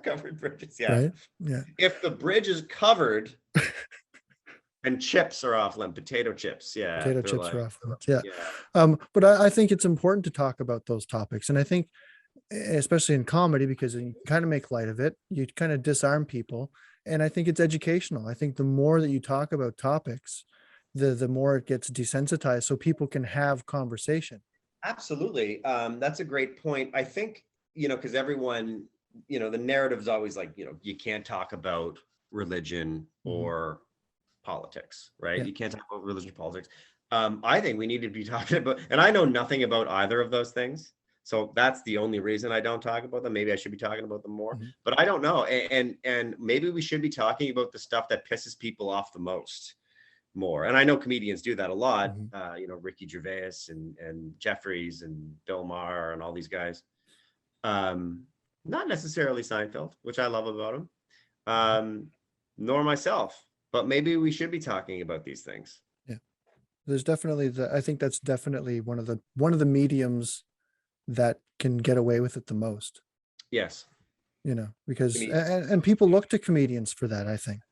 Covered bridges, yeah. Right? Yeah. If the bridge is covered and chips are off limits, potato chips, Potato chips are off limits, but I think it's important to talk about those topics. And I think especially in comedy, because you kind of make light of it, you kind of disarm people. And I think it's educational. I think the more that you talk about topics, the more it gets desensitized so people can have conversation. Absolutely. That's a great point. I think, because everyone, the narrative is always like, you can't talk about religion or politics, right? Yeah. You can't talk about religion or politics. I think we need to be talking about, and I know nothing about either of those things. So that's the only reason I don't talk about them. Maybe I should be talking about them more, but I don't know. And maybe we should be talking about the stuff that pisses people off the most more. And I know comedians do that a lot. Ricky Gervais and Jeffries and Bill Maher and all these guys. Not necessarily Seinfeld, which I love about him, nor myself. But maybe we should be talking about these things. Yeah, there's definitely I think that's definitely one of the mediums that can get away with it the most. Yes. Because and people look to comedians for that, I think.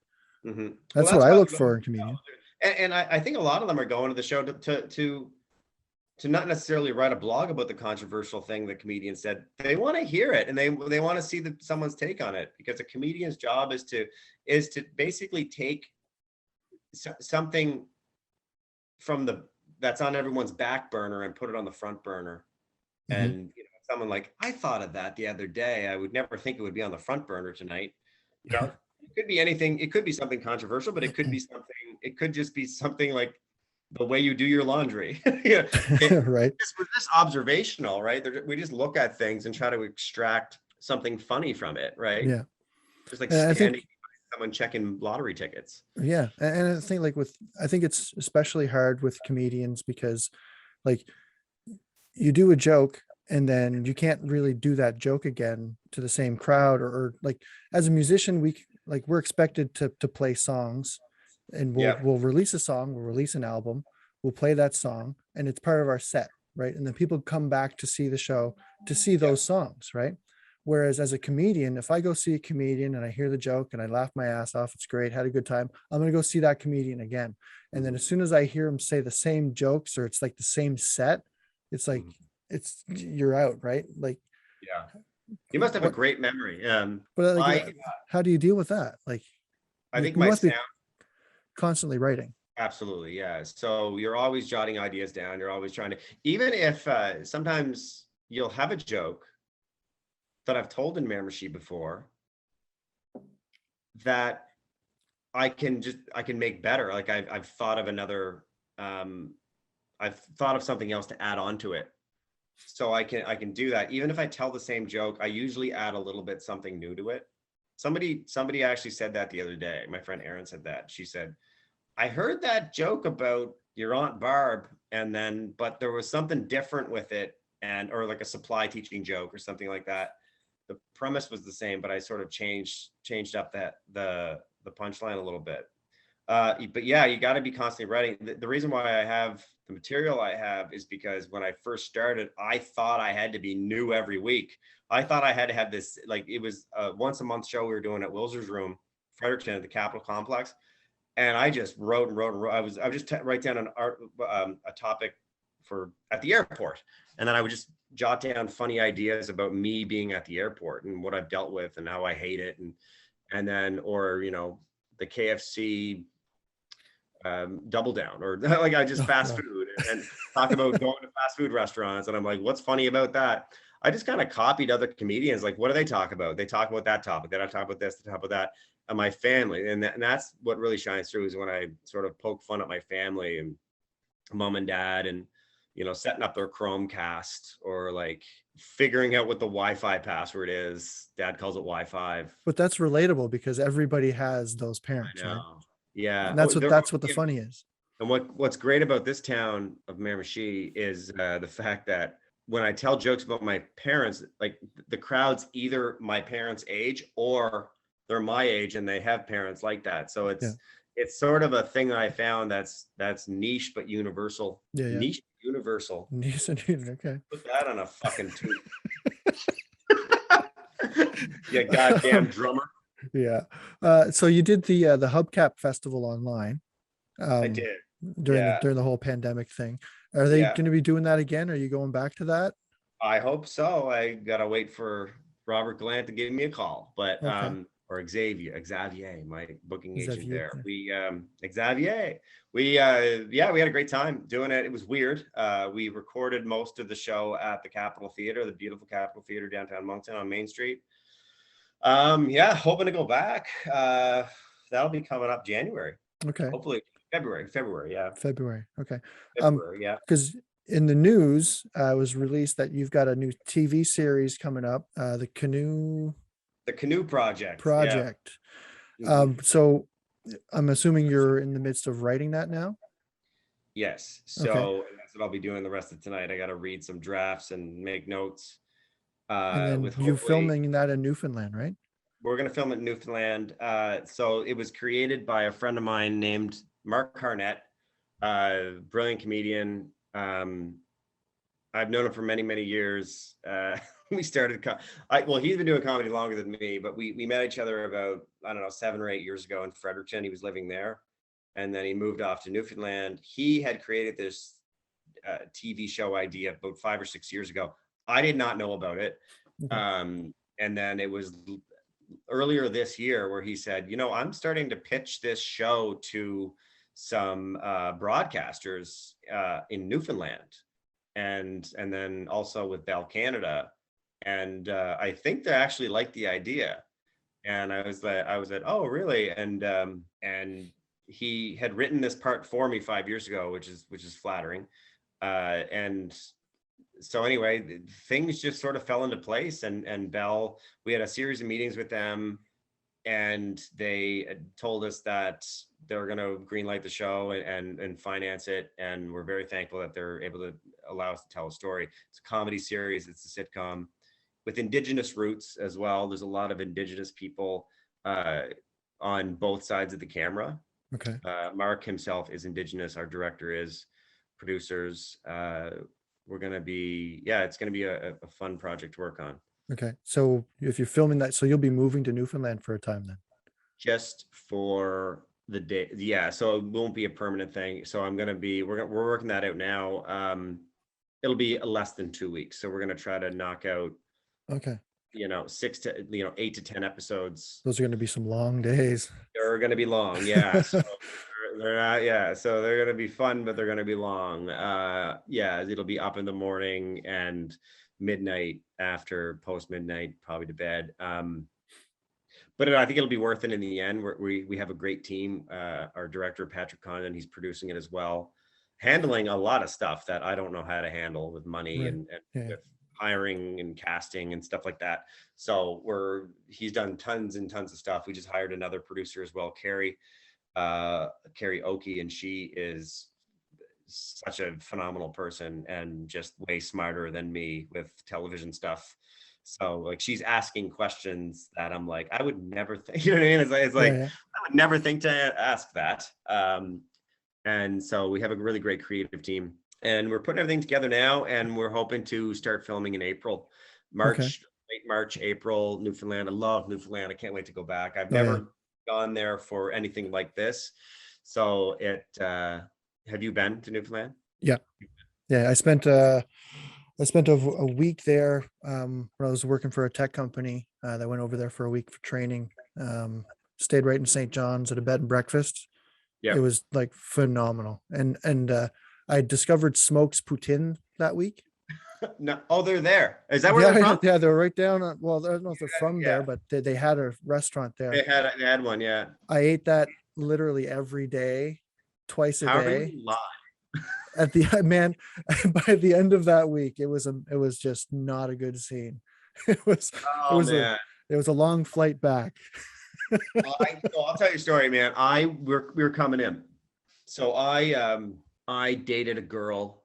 That's what I look for in comedians. And I think a lot of them are going to the show to not necessarily write a blog about the controversial thing the comedian said. They want to hear it, and they want to see someone's take on it, because a comedian's job is to basically take something from that's on everyone's back burner and put it on the front burner. And someone like, I thought of that the other day. I would never think it would be on the front burner tonight. It could be anything. It could be something controversial, but it could be something. It could just be something like the way you do your laundry. Yeah, Right. we're just observational, right? We just look at things and try to extract something funny from it, right? Yeah. Just like And I think, standing by someone checking lottery tickets. yeah. And I think like I think it's especially hard with comedians because like you do a joke and then you can't really do that joke again to the same crowd or like as a musician, like we're expected to play songs and Yeah. we'll release a song, we'll release an album, we'll play that song and it's part of our set, right? And then people come back to see the show to see Yeah. those songs, right? Whereas as a comedian, if I go see a comedian and I hear the joke and I laugh my ass off, it's great, had a good time, I'm going to go see that comedian again. And then as soon as I hear him say the same jokes or it's like the same set, it's like, it's you're out, right? Like, Yeah. You must have a what, great memory. but like, My, how do you deal with that? Like, I think you my must be sound, constantly writing. absolutely, yeah. So you're always jotting ideas down. You're always trying to, even if sometimes you'll have a joke that I've told in Miramichi before that I can make better. Like I've thought of another, I've thought of something else to add on to it. So I can do that. Even if I tell the same joke, I usually add a little bit something new to it. Somebody actually said that the other day. My friend Erin said that. She said, I heard that joke about your Aunt Barb, but there was something different with it, or like a supply teaching joke or something like that. The premise was the same, but I sort of changed up the punchline a little bit. But yeah, you got to be constantly writing. The reason why I have the material I have is because when I first started, I thought I had to be new every week. I thought I had to have this, like it was a once a month show we were doing at Wilser's Room, Fredericton at the Capitol Complex. And I just wrote and wrote and wrote. I would just write down a topic for at the airport. And then I would just jot down funny ideas about me being at the airport and what I've dealt with and how I hate it. And then, or, the KFC double down, or like I just fast food and talk about going to fast food restaurants. And I'm like, what's funny about that? I just kind of copied other comedians. Like, what do they talk about? They talk about that topic. They don't talk about this, they talk about that. And my family. And that's what really shines through is when I sort of poke fun at my family and mom and dad and, setting up their Chromecast or like figuring out what the Wi-Fi password is. Dad calls it Wi-Fi. But that's relatable because everybody has those parents, I know. right? Yeah. And that's what the funny is. And what's great about this town of Miramichi is the fact that when I tell jokes about my parents, like the crowd's either my parents' age or they're my age and they have parents like that. So it's sort of a thing that I found that's niche but universal. Yeah. Niche, universal. Okay. Put that on a fucking tube. Yeah, goddamn drummer. Yeah. So you did the Hubcap Festival online. I did. During the whole pandemic thing. Are they going to be doing that again? Are you going back to that? I hope so. I gotta wait for Robert Gallant to give me a call, but Okay. Or Xavier, my booking agent Xavier, there. We Xavier. We had a great time doing it. It was weird. We recorded most of the show at the Capitol Theater, the beautiful Capitol Theater downtown Moncton on Main Street. Hoping to go back. That'll be coming up January. Okay. Hopefully February, yeah. February. Okay. February, yeah. Because in the news, it was released that you've got a new TV series coming up, the Canoe Project. Project. Yeah. So I'm assuming you're in the midst of writing that now? Yes. So that's what I'll be doing the rest of tonight. I got to read some drafts and make notes. And then you're filming that in Newfoundland, right? We're going to film it in Newfoundland. So it was created by a friend of mine named Mark Harnett, brilliant comedian. I've known him for many, many years. We started, he's been doing comedy longer than me, but we met each other about, 7 or 8 years ago in Fredericton. He was living there. And then he moved off to Newfoundland. He had created this TV show idea about 5 or 6 years ago. I did not know about it. And then it was earlier this year where he said, I'm starting to pitch this show to some broadcasters in Newfoundland and then also with Bell Canada. And I think they actually liked the idea. And I was like, oh, really? And he had written this part for me 5 years ago, which is flattering. And so anyway, things just sort of fell into place, and Bell, we had a series of meetings with them, and they told us that they were going to greenlight the show and finance it. And we're very thankful that they're able to allow us to tell a story. It's a comedy series. It's a sitcom with Indigenous roots as well. There's a lot of Indigenous people on both sides of the camera. Okay. Mark himself is Indigenous. Our director is, producers. We're going to be, it's going to be a fun project to work on. Okay. So if you're filming that, so you'll be moving to Newfoundland for a time then? Just for the day. Yeah. So it won't be a permanent thing. So I'm going to be, we're working that out now. It'll be less than 2 weeks. So we're going to try to knock out, okay, 6 to 8 to 10 episodes. Those are going to be some long days. They're going to be long. Yeah. So they're not, yeah. So they're going to be fun, but they're going to be long. It'll be up in the morning and midnight, after post midnight, probably to bed. But I think it'll be worth it in the end. We have a great team. Our director, Patrick Condon, he's producing it as well, handling a lot of stuff that I don't know how to handle with money, right, and with hiring and casting and stuff like that. So he's done tons and tons of stuff. We just hired another producer as well, Carrie Oki, and she is such a phenomenal person and just way smarter than me with television stuff. So like, she's asking questions that I'm like, I would never think, you know what I mean? It's like, I would never think to ask that. And so we have a really great creative team, and we're putting everything together now, and we're hoping to start filming in April, late March, April, Newfoundland. I love Newfoundland. I can't wait to go back. I've never gone there for anything like this. So have you been to Newfoundland? Yeah. I spent a week there when I was working for a tech company. That went over there for a week for training. Stayed right in St. John's at a bed and breakfast. Yeah, it was like phenomenal. And I discovered Smokes Poutine that week. No, oh, they're there. Is that where they're from? Yeah, they're right down. I don't know if they're from there, but they had a restaurant there. They had one, yeah. I ate that literally every day, twice a day. How do you lie? At the by the end of that week, it was just not a good scene. It was a long flight back. I'll tell you a story, man. We were coming in. So I dated a girl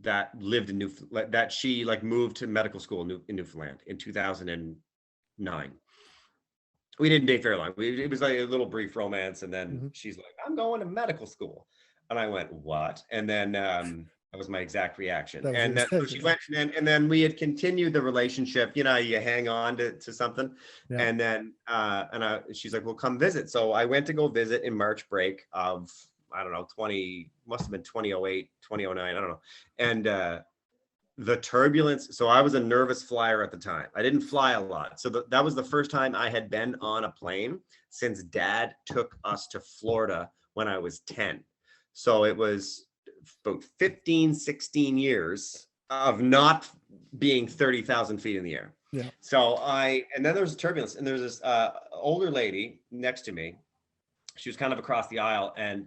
that lived in Newfoundland, that she like moved to medical school in Newfoundland in 2009. We didn't date very long. It was like a little brief romance, and then she's like, "I'm going to medical school," and I went, "What?" And then that was my exact reaction. And then so she went, and then we had continued the relationship. You know, you hang on to something, and then she's like, "Well, come visit." So I went to go visit in March break of, I don't know, must have been 2008, 2009, I don't know. And the turbulence, so I was a nervous flyer at the time. I didn't fly a lot. So that was the first time I had been on a plane since Dad took us to Florida when I was 10. So it was about 15, 16 years of not being 30,000 feet in the air. Yeah. So and then there was turbulence, and there was this older lady next to me. She was kind of across the aisle, and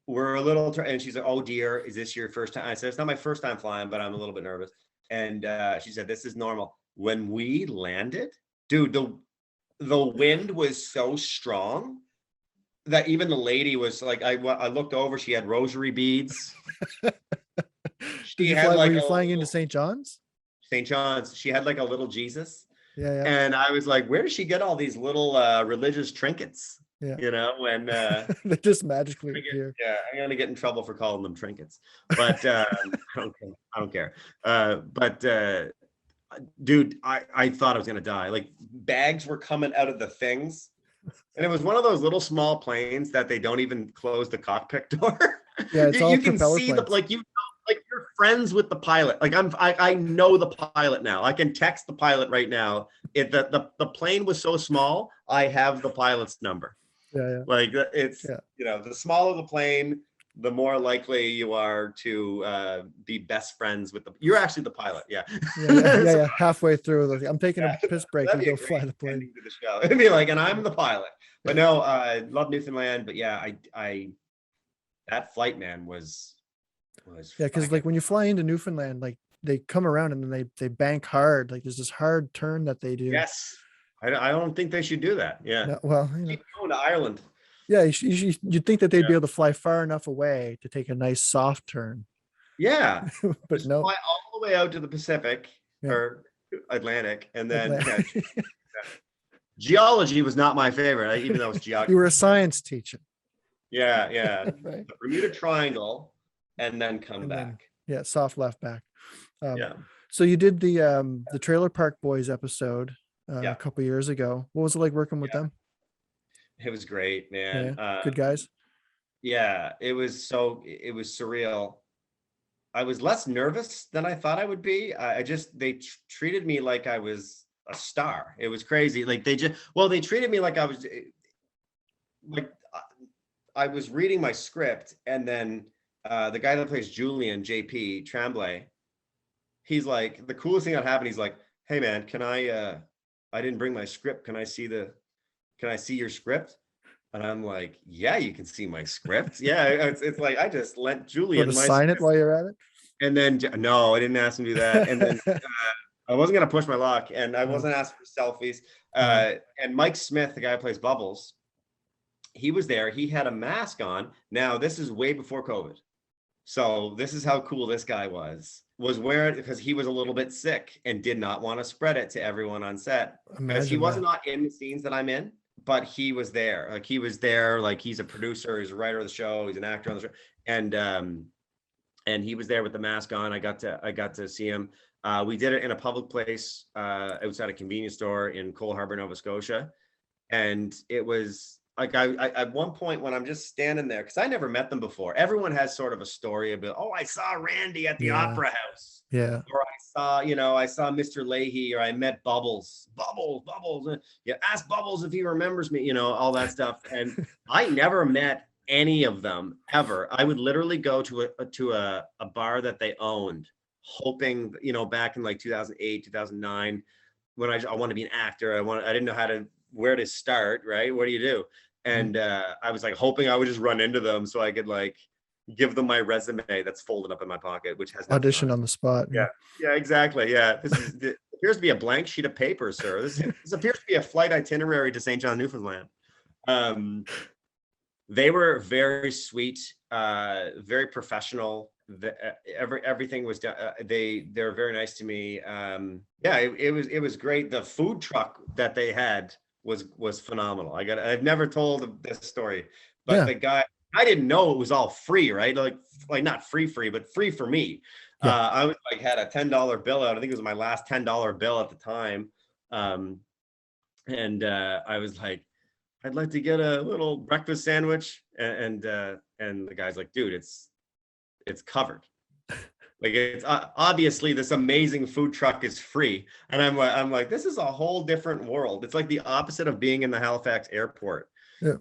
we're a little, and she's like, "Oh dear, is this your first time?" I said, "It's not my first time flying, but I'm a little bit nervous." And she said, "This is normal." When we landed, dude, the wind was so strong that even the lady was like, I looked over, she had rosary beads. Were you flying into St. John's? St. John's. She had like a little Jesus. Yeah. And I was like, where does she get all these little religious trinkets? Yeah. You know, and they just magically appear. Yeah, I'm gonna get in trouble for calling them trinkets, but I don't care. But dude, I thought I was gonna die. Like, bags were coming out of the things, and it was one of those little small planes that they don't even close the cockpit door. Yeah, it's all you can see planes. like you're friends with the pilot. Like I know the pilot now. I can text the pilot right now. The plane was so small, I have the pilot's number. Yeah. Like it's, you know, the smaller the plane, the more likely you are to be best friends with you're actually the pilot. Yeah. Yeah. Halfway through, I'm taking a Yeah, piss break. that'd You be a go fly great the plane. ending to the show. It'd be like, and I'm the pilot. But Yeah. no, I love Newfoundland. But yeah, I that flight, man, was Yeah, because like fucking. when you fly into Newfoundland, like they come around and then they bank hard. Like there's this hard turn that they do. Yes. I don't think they should do that. Yeah. No, well, Keep going to Ireland. yeah, you'd think that they'd Yeah. be able to fly far enough away to take a nice soft turn, Yeah. but Just no. fly all the way out to the Pacific Yeah. or Atlantic, and then Atlantic. geology was not my favorite, even though it's geography. You were a science teacher. Yeah. Right. The Bermuda Triangle, and then come And then, back. yeah, soft left back. Yeah. So you did the Trailer Park Boys episode Yeah. a couple years ago. What was it like working with them? It was great, man. Yeah, good guys. Yeah, it was surreal. I was less nervous than I thought I would be. I just they treated me like I was a star. It was crazy. Like they treated me like I was like I was reading my script, and then the guy that plays Julian, JP Tremblay, he's like, the coolest thing that happened, he's like, "Hey man, can I didn't bring my script. Can I see your script?" And I'm like, "Yeah, you can see my script." Yeah, it's like I just lent Julian To my sign script. it while you're at it. And then no, I didn't ask him to do that. And then I wasn't gonna push my luck, and I wasn't asking for selfies. And Mike Smith, the guy who plays Bubbles, he was there. He had a mask on. Now this is way before COVID, so this is how cool this guy was wearing, because he was a little bit sick and did not want to spread it to everyone on set, because he wasn't not in the scenes that I'm in, but he was there. Like he was there. Like he's a producer, he's a writer of the show, he's an actor on the show, and he was there with the mask on. I got to see him. We did it in a public place outside a convenience store in Cole Harbour, Nova Scotia, and it was like I at one point when I'm just standing there, because I never met them before. Everyone has sort of a story about, oh, I saw Randy at the Opera House. Yeah. Or I saw Mr. Leahy, or I met Bubbles. Yeah, ask Bubbles if he remembers me, all that stuff. And I never met any of them ever. I would literally go to a bar that they owned, hoping, back in like 2008, 2009, when I want to be an actor. I didn't know where to start, right? What do you do? And I was like hoping I would just run into them so I could like give them my resume that's folded up in my pocket, which has audition on the spot. Yeah, exactly. Yeah, this appears to be a blank sheet of paper, sir. This appears to be a flight itinerary to St. John, Newfoundland. They were very sweet, very professional. Everything was done. They were very nice to me. It was great. The food truck that they had was phenomenal. I've never told this story, but the guy, I didn't know it was all free, right? Like not free, but free for me. Yeah. I was like, had a $10 bill out. I think it was my last $10 bill at the time. And I was like, I'd like to get a little breakfast sandwich. And the guy's like, dude, it's covered. Like, it's obviously this amazing food truck is free. And I'm like, this is a whole different world. It's like the opposite of being in the Halifax airport,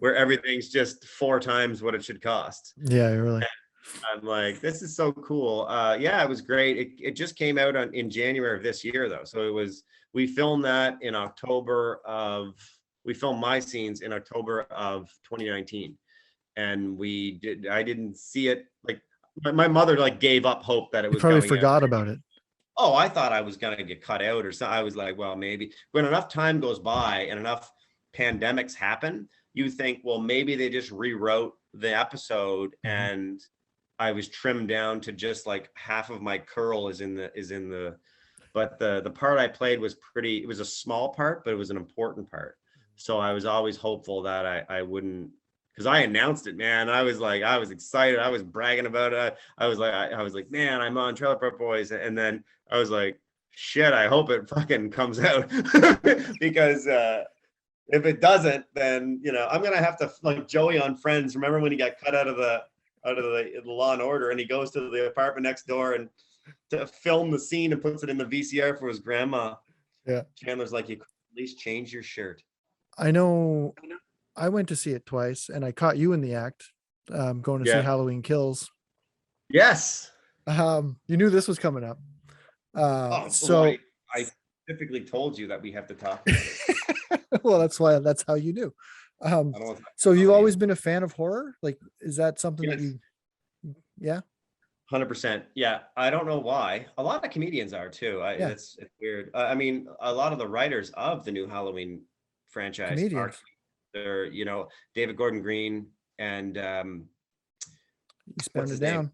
where everything's just 4 times what it should cost. Yeah, really. And I'm like, this is so cool. It was great. It just came out in January of this year, though. So we filmed that in we filmed my scenes in October of 2019. And I didn't see it. Like, my mother like gave up hope that it was probably forgot about it. Oh, I thought I was going to get cut out or something. I was like, well, maybe. When enough time goes by and enough pandemics happen, you think, well, maybe they just rewrote the episode and I was trimmed down to just like half of my curl is in the, but the part I played was it was a small part, but it was an important part. So I was always hopeful that I wouldn't, because I announced it, man. I was excited. I was bragging about it. I was like, man, I'm on Trailer Park Boys. And then I was like, shit, I hope it fucking comes out. Because if it doesn't, then, I'm going to have to, like Joey on Friends. Remember when he got cut out of the Law and Order, and he goes to the apartment next door and to film the scene and puts it in the VCR for his grandma. Yeah. Chandler's like, you could at least change your shirt. I know. I went to see it twice and I caught you in the act. going to see Yeah. Halloween Kills. Yes. You knew this was coming up. Oh, So I specifically told you that we have to talk about it. well, that's how you knew. I don't want to talk So about you've Halloween. always been a fan of horror? Like, is that something that Yes. you, yeah? 100%. Yeah. I don't know why. A lot of comedians are too. Yeah. It's weird. I mean, a lot of the writers of the new Halloween franchise are, Comedians. they're, David Gordon Green and Eastbound what's and his name?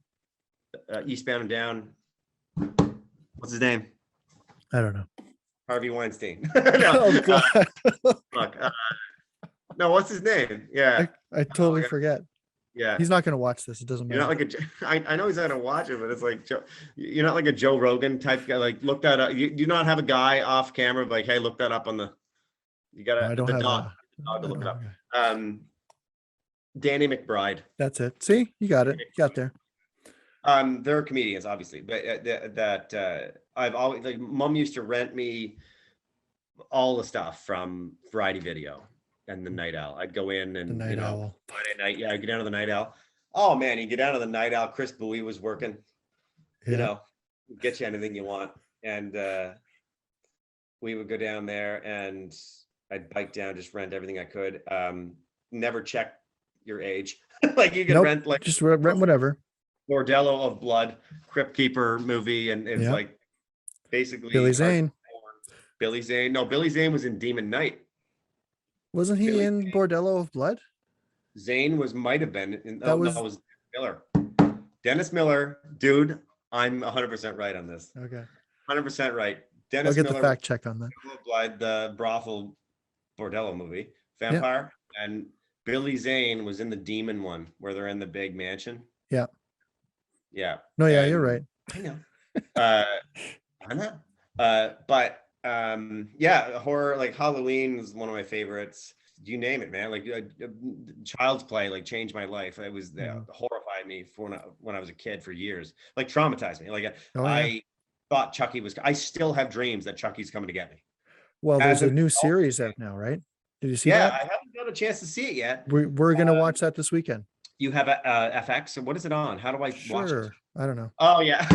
Down. Eastbound and Down. What's his name? I don't know. Harvey Weinstein. Oh No, God. fuck. No, what's his name? Yeah. I totally forget. Yeah. He's not going to watch this. It doesn't matter. You're not like I know he's not gonna watch it, but it's like you're not like a Joe Rogan type guy. Like, look that up. You do not have a guy off camera like, hey, look that up on the. You gotta I don't the have dog. a, The dog to I look it don't up. have a- Danny McBride. That's it. See, you got it. You got there. They're comedians, obviously, but I've always, like, mom used to rent me all the stuff from Variety Video and the Night Owl. I'd go in and The Night Owl. Friday night, yeah, I'd get down to the Night Owl. Oh man, you get down to the Night Owl. Chris Bowie was working. Yeah. Get you anything you want, and we would go down there, and I'd bike down, just rent everything I could. Never check your age. Like, you could Nope, rent like just rent whatever. Bordello of Blood, Crypt Keeper movie, and it's Yeah. like basically Billy Zane. Billy Zane. No, Billy Zane was in Demon Knight. Wasn't he Billy in Zane. Bordello of Blood? Zane might have been. That No, it was Miller. Dennis Miller, dude. I'm 100% right on this. Okay. 100% right. I'll Dennis get Miller, the fact check on that. Blood, the brothel Bordello movie, Vampire, and Billy Zane was in the Demon one where they're in the big mansion. Yeah. Yeah. No, yeah, And you're right. I know. I know. But yeah, horror, like Halloween is one of my favorites. You name it, man. Like Child's Play, like, changed my life. It was horrified me for when I was a kid for years. Like, traumatized me. Like, I thought Chucky was. I still have dreams that Chucky's coming to get me. Well, there's a new series out now, right? Did you see that? I haven't got a chance to see it yet. We're gonna watch that this weekend. You have a FX, and what is it on? How do I watch it? I don't know. Oh yeah.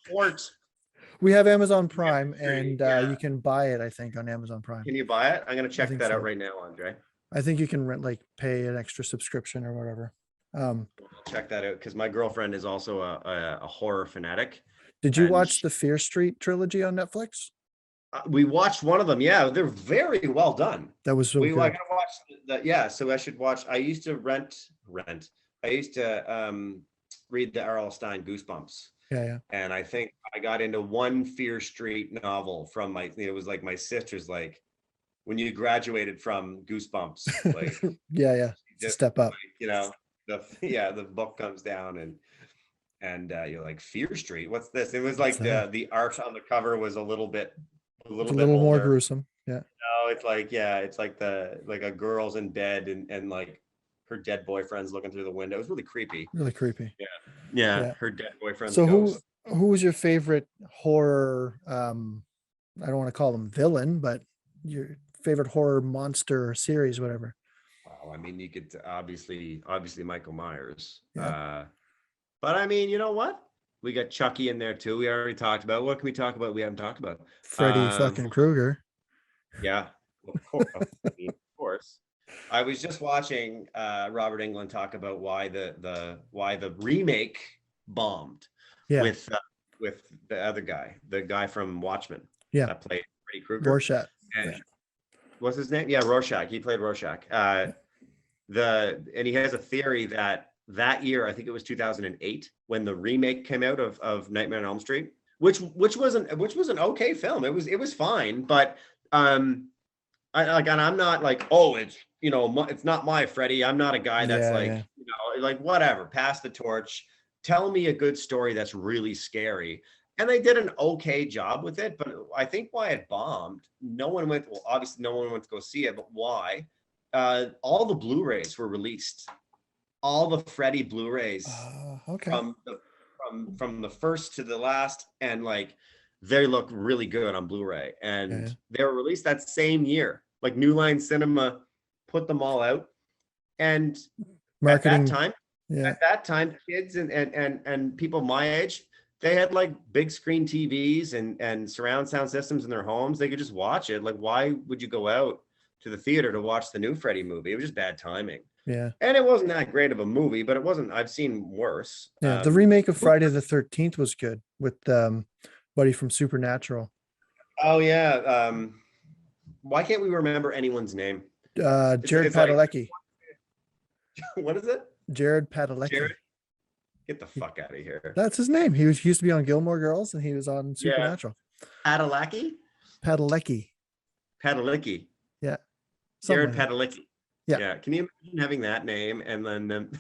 Support. We have Amazon Prime, and you can buy it, I think, on Amazon Prime. Can you buy it? I'm gonna check that so. out right now, Andre. I think you can pay an extra subscription or whatever. I'll check that out because my girlfriend is also a horror fanatic. Did you watch the Fear Street trilogy on Netflix? We watched one of them. Yeah, they're very well done. That was so good. I gotta watch that. Yeah, so I should watch. I used to rent. I used to read the R.L. Stine Goosebumps. Yeah. And I think I got into one Fear Street novel from it was like my sister's, like, when you graduated from Goosebumps, like yeah, just step up. The book comes down and you're like, Fear Street, what's this? It was like the art on the cover was a little bit more gruesome. Yeah. No, it's like a girl's in bed and like her dead boyfriend's looking through the window. It was really creepy. Really creepy. Yeah. Her dead boyfriend's So ghost. who was your favorite horror? I don't want to call them villain, but your favorite horror monster series, whatever. Well, I mean, you could obviously Michael Myers. Yeah. But I mean, you know what? We got Chucky in there too. We already talked about. What can we talk about? We haven't talked about Freddy fucking Krueger. Yeah, of course. I was just watching Robert Englund talk about why the remake bombed. Yeah. With the other guy, the guy from Watchmen. Yeah. That played Freddy Krueger. Rorschach. What's his name? Yeah, Rorschach. He played Rorschach. And he has a theory that year, I think it was 2008, when the remake came out of Nightmare on Elm Street, which was an okay film. It was fine, but and I'm not like, oh, it's it's not my Freddy. I'm not a guy that's like whatever. Pass the torch. Tell me a good story that's really scary. And they did an okay job with it, but I think why it bombed, obviously no one went to go see it, but why? All the Blu-rays were released. All the Freddy Blu-rays from the first to the last, and like they look really good on Blu-ray, and they were released that same year. Like New Line Cinema put them all out, And Marketing. Yeah. at that time, kids and people my age, they had like big screen TVs and surround sound systems in their homes. They could just watch it. Like, why would you go out to the theater to watch the new Freddy movie? It was just bad timing. Yeah. And it wasn't that great of a movie, but it wasn't, I've seen worse. Yeah. The remake of Friday the 13th was good with Buddy from Supernatural. Oh yeah. Why can't we remember anyone's name? Jared Padalecki. Like, what is it? Jared Padalecki. Jared? Get the fuck out of here. That's his name. He used to be on Gilmore Girls, and he was on Supernatural. Padalecki? Padalecki. Yeah. Jared Padalecki. Yeah. Yeah. Can you imagine having that name and then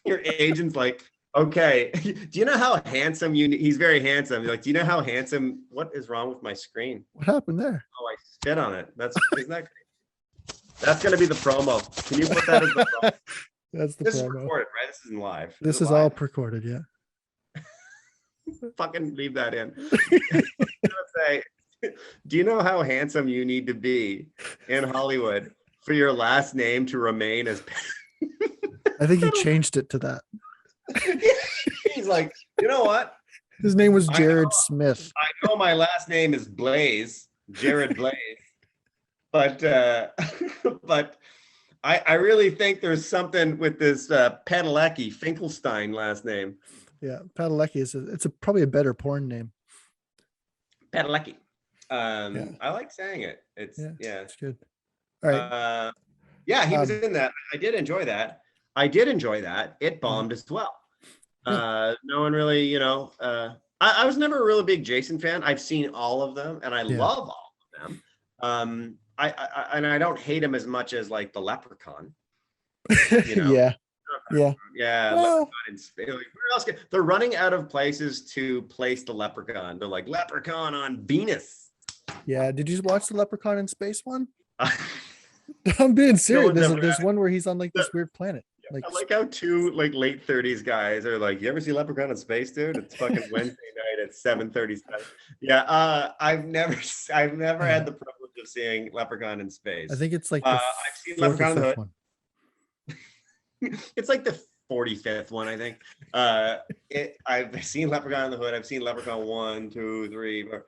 your agent's like, okay, do you know how handsome he's very handsome. You're like, do you know how handsome, what is wrong with my screen? What happened there? Oh, I spit on it. Isn't that great? That's going to be the promo. Can you put that as the promo? That's the This promo. is recorded, right? This isn't live. This is all pre-recorded, yeah. Fucking leave that in. Say, do you know how handsome you need to be in Hollywood for your last name to remain as I think he changed it to that. He's like, you know what? His name was Jared Smith. I know my last name is Blaze, Jared Blaze, but I really think there's something with this Padalecki Finkelstein last name. Yeah, Padalecki it's probably a better porn name. Padalecki. I like saying it. It's good. All right. Yeah, he was in that. I did enjoy that. It bombed as well. No one really, I was never a really big Jason fan. I've seen all of them and I love all of them. I don't hate him as much as like the Leprechaun. Yeah. Well, where else they're running out of places to place the Leprechaun. They're like Leprechaun on Venus. Yeah. Did you watch the Leprechaun in Space one? I'm being serious. There's one where he's on like this weird planet. Like, I like how two like late 30s guys are like, you ever see Leprechaun in Space, dude? It's fucking Wednesday night at 7:37. Yeah, I've never had the privilege of seeing Leprechaun in Space. I think it's like I've seen Leprechaun in the Hood. One. It's like the 45th one, I think. I've seen Leprechaun in the Hood. I've seen Leprechaun 1, 2, 3, 4.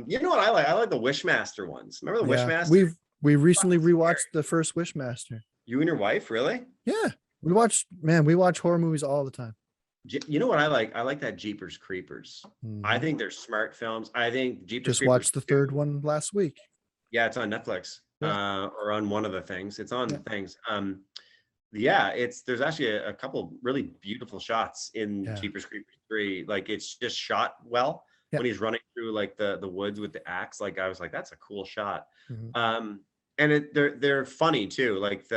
You know what I like? I like the Wishmaster ones. Remember the Wishmaster? We recently rewatched the first Wishmaster. You and your wife, really? Yeah. We watch horror movies all the time. You know what I like? I like that Jeepers Creepers. I think they're smart films. I think Jeepers Creepers watched the third one last week. Yeah, it's on Netflix or on one of the things. It's on things. There's actually a couple really beautiful shots in Jeepers Creepers 3. Like it's just shot well when he's running through like the woods with the axe. Like I was like, that's a cool shot. And they're funny too. Like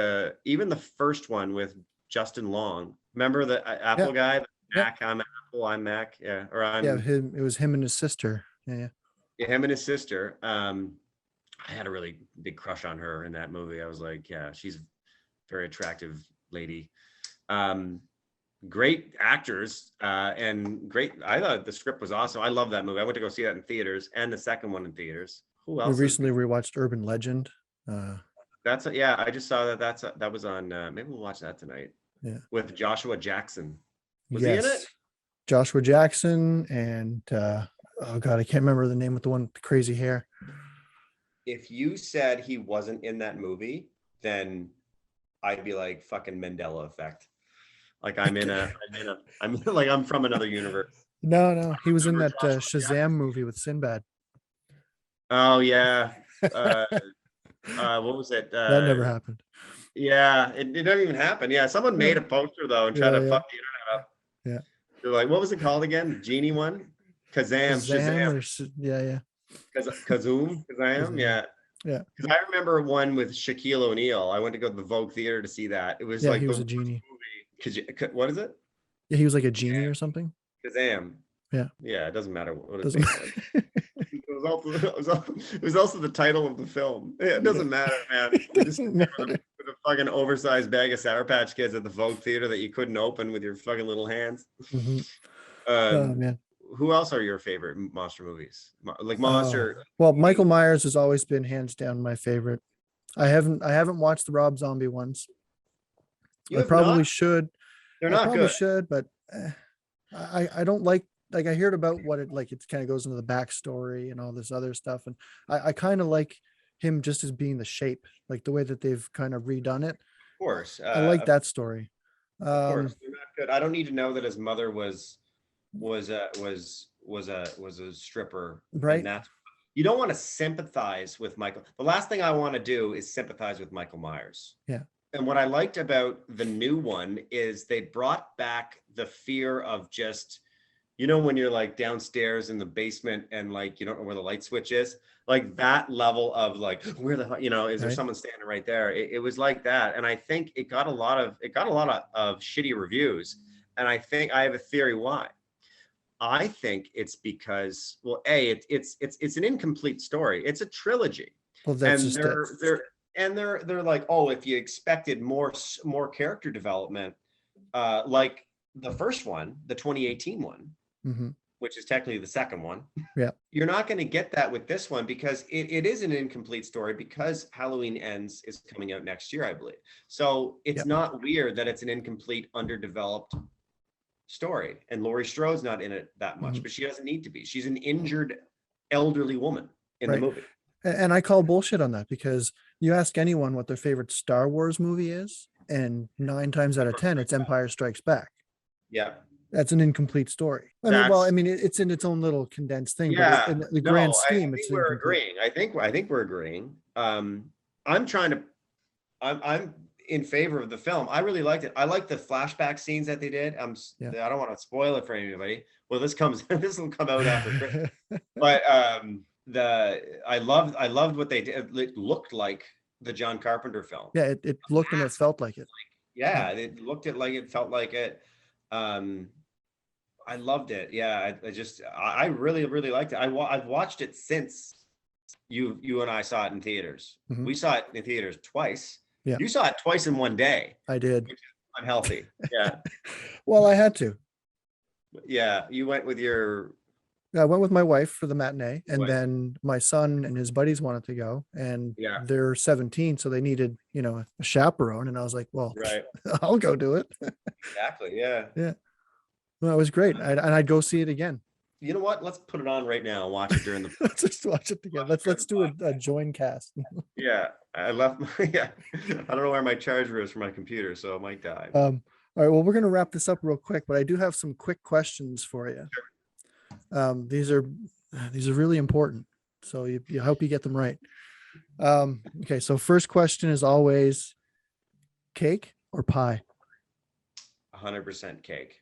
even the first one with Justin Long. Remember the Apple guy? Mac, I'm Apple, I'm Mac. Yeah, or I'm. Yeah, it was him and his sister. Yeah, him and his sister. I had a really big crush on her in that movie. I was like, yeah, she's a very attractive lady. Great actors and great. I thought the script was awesome. I love that movie. I went to go see that in theaters and the second one in theaters. Who else? We recently rewatched Urban Legend. I just saw that was on. Maybe we'll watch that tonight. Yeah, with Joshua Jackson. Was he in it? Joshua Jackson and oh god, I can't remember the name with the one with the crazy hair. If you said he wasn't in that movie, then I'd be like fucking Mandela effect. Like I'm from another universe. No, he was in that Shazam movie with Sinbad. Oh yeah. What was it? That never happened. Yeah, it didn't even happen. Yeah, someone made a poster though and tried to fuck the internet up. Yeah. They're like, what was it called again? The genie one? Shazam. Yeah. Kazam. Yeah. Because I remember one with Shaquille O'Neal. I went to go to the Vogue Theater to see that. It was like he was a genie. What is it? Yeah, he was like a genie or something. Kazam. Yeah. Yeah, it doesn't matter what it is. It was also the title of the film. It doesn't matter, man. Just with a fucking oversized bag of Sour Patch Kids at the Vogue Theater that you couldn't open with your fucking little hands. Oh man. Who else are your favorite monster movies? Like monster. Well, Michael Myers has always been hands down my favorite. I haven't watched the Rob Zombie ones. You I have probably not? should. They're I not probably good. should, but I don't like I heard about what it like. It kind of goes into the backstory and all this other stuff, and I kind of like him just as being the shape, like the way that they've kind of redone it. Of course. I like that story. Of course. Um, They're not good. I don't need to know that his mother was a stripper, and right? that's you don't want to sympathize with Michael. The last thing I want to do is sympathize with Michael Myers. Yeah. And what I liked about the new one is they brought back the fear of just, when you're like downstairs in the basement and like you don't know where the light switch is, like that level of like where is there Right. someone standing right there? It was like that, and I think it got a lot of shitty reviews, and I think I have a theory why. I think it's because, well, it's an incomplete story. It's a trilogy, Well, that's and just it. they're like, oh, if you expected more character development, like the first one, the 2018 one, Hmm. which is technically the second one, Yeah. you're not going to get that with this one because it is an incomplete story because Halloween Ends is coming out next year, I believe. So it's Yeah. not weird that it's an incomplete, underdeveloped story, and Laurie Strode's not in it that much, Mhm. but she doesn't need to be. She's an injured elderly woman in the Right. movie. And I call bullshit on that, because you ask anyone what their favorite Star Wars movie is, and 9 times out of 10, it's Empire Strikes Back. Yeah, That's an incomplete story. that's It's in its own little condensed thing, but yeah. in the grand No, I scheme, think it's we're incomplete. agreeing. I think we're agreeing. I'm trying to. I'm in favor of the film. I really liked it. I like the flashback scenes that they did. Yeah. I don't want to spoil it for anybody. Well, this this will come out after Christmas. But I loved what they did. It looked like the John Carpenter film. Yeah, it looked and it felt like it. Yeah, it looked it like it felt like it. Um, I loved it. Yeah, I really really liked it. I've watched it since you and I saw it in theaters. Mhm. We saw it in theaters twice. Yeah, You saw it twice in one day, I did. which is unhealthy. Yeah, Well, I had to. yeah. You went with your I went with my wife for the matinee, and wife. then my son and his buddies wanted to go, and Yeah, they're 17, so they needed, a chaperone. And I was like, well, right. I'll go do it. Exactly. Yeah. Yeah. Well, it was great. And I'd go see it again. You know what? Let's put it on right now and watch it during the. Let's just watch it together. Let's do a join cast. Yeah, I left. Yeah, I don't know where my charger is for my computer, so it might die. All right. Well, we're going to wrap this up real quick, but I do have some quick questions for you. These are really important, so you hope you get them right. Okay. So first question is always cake or pie? 100% cake.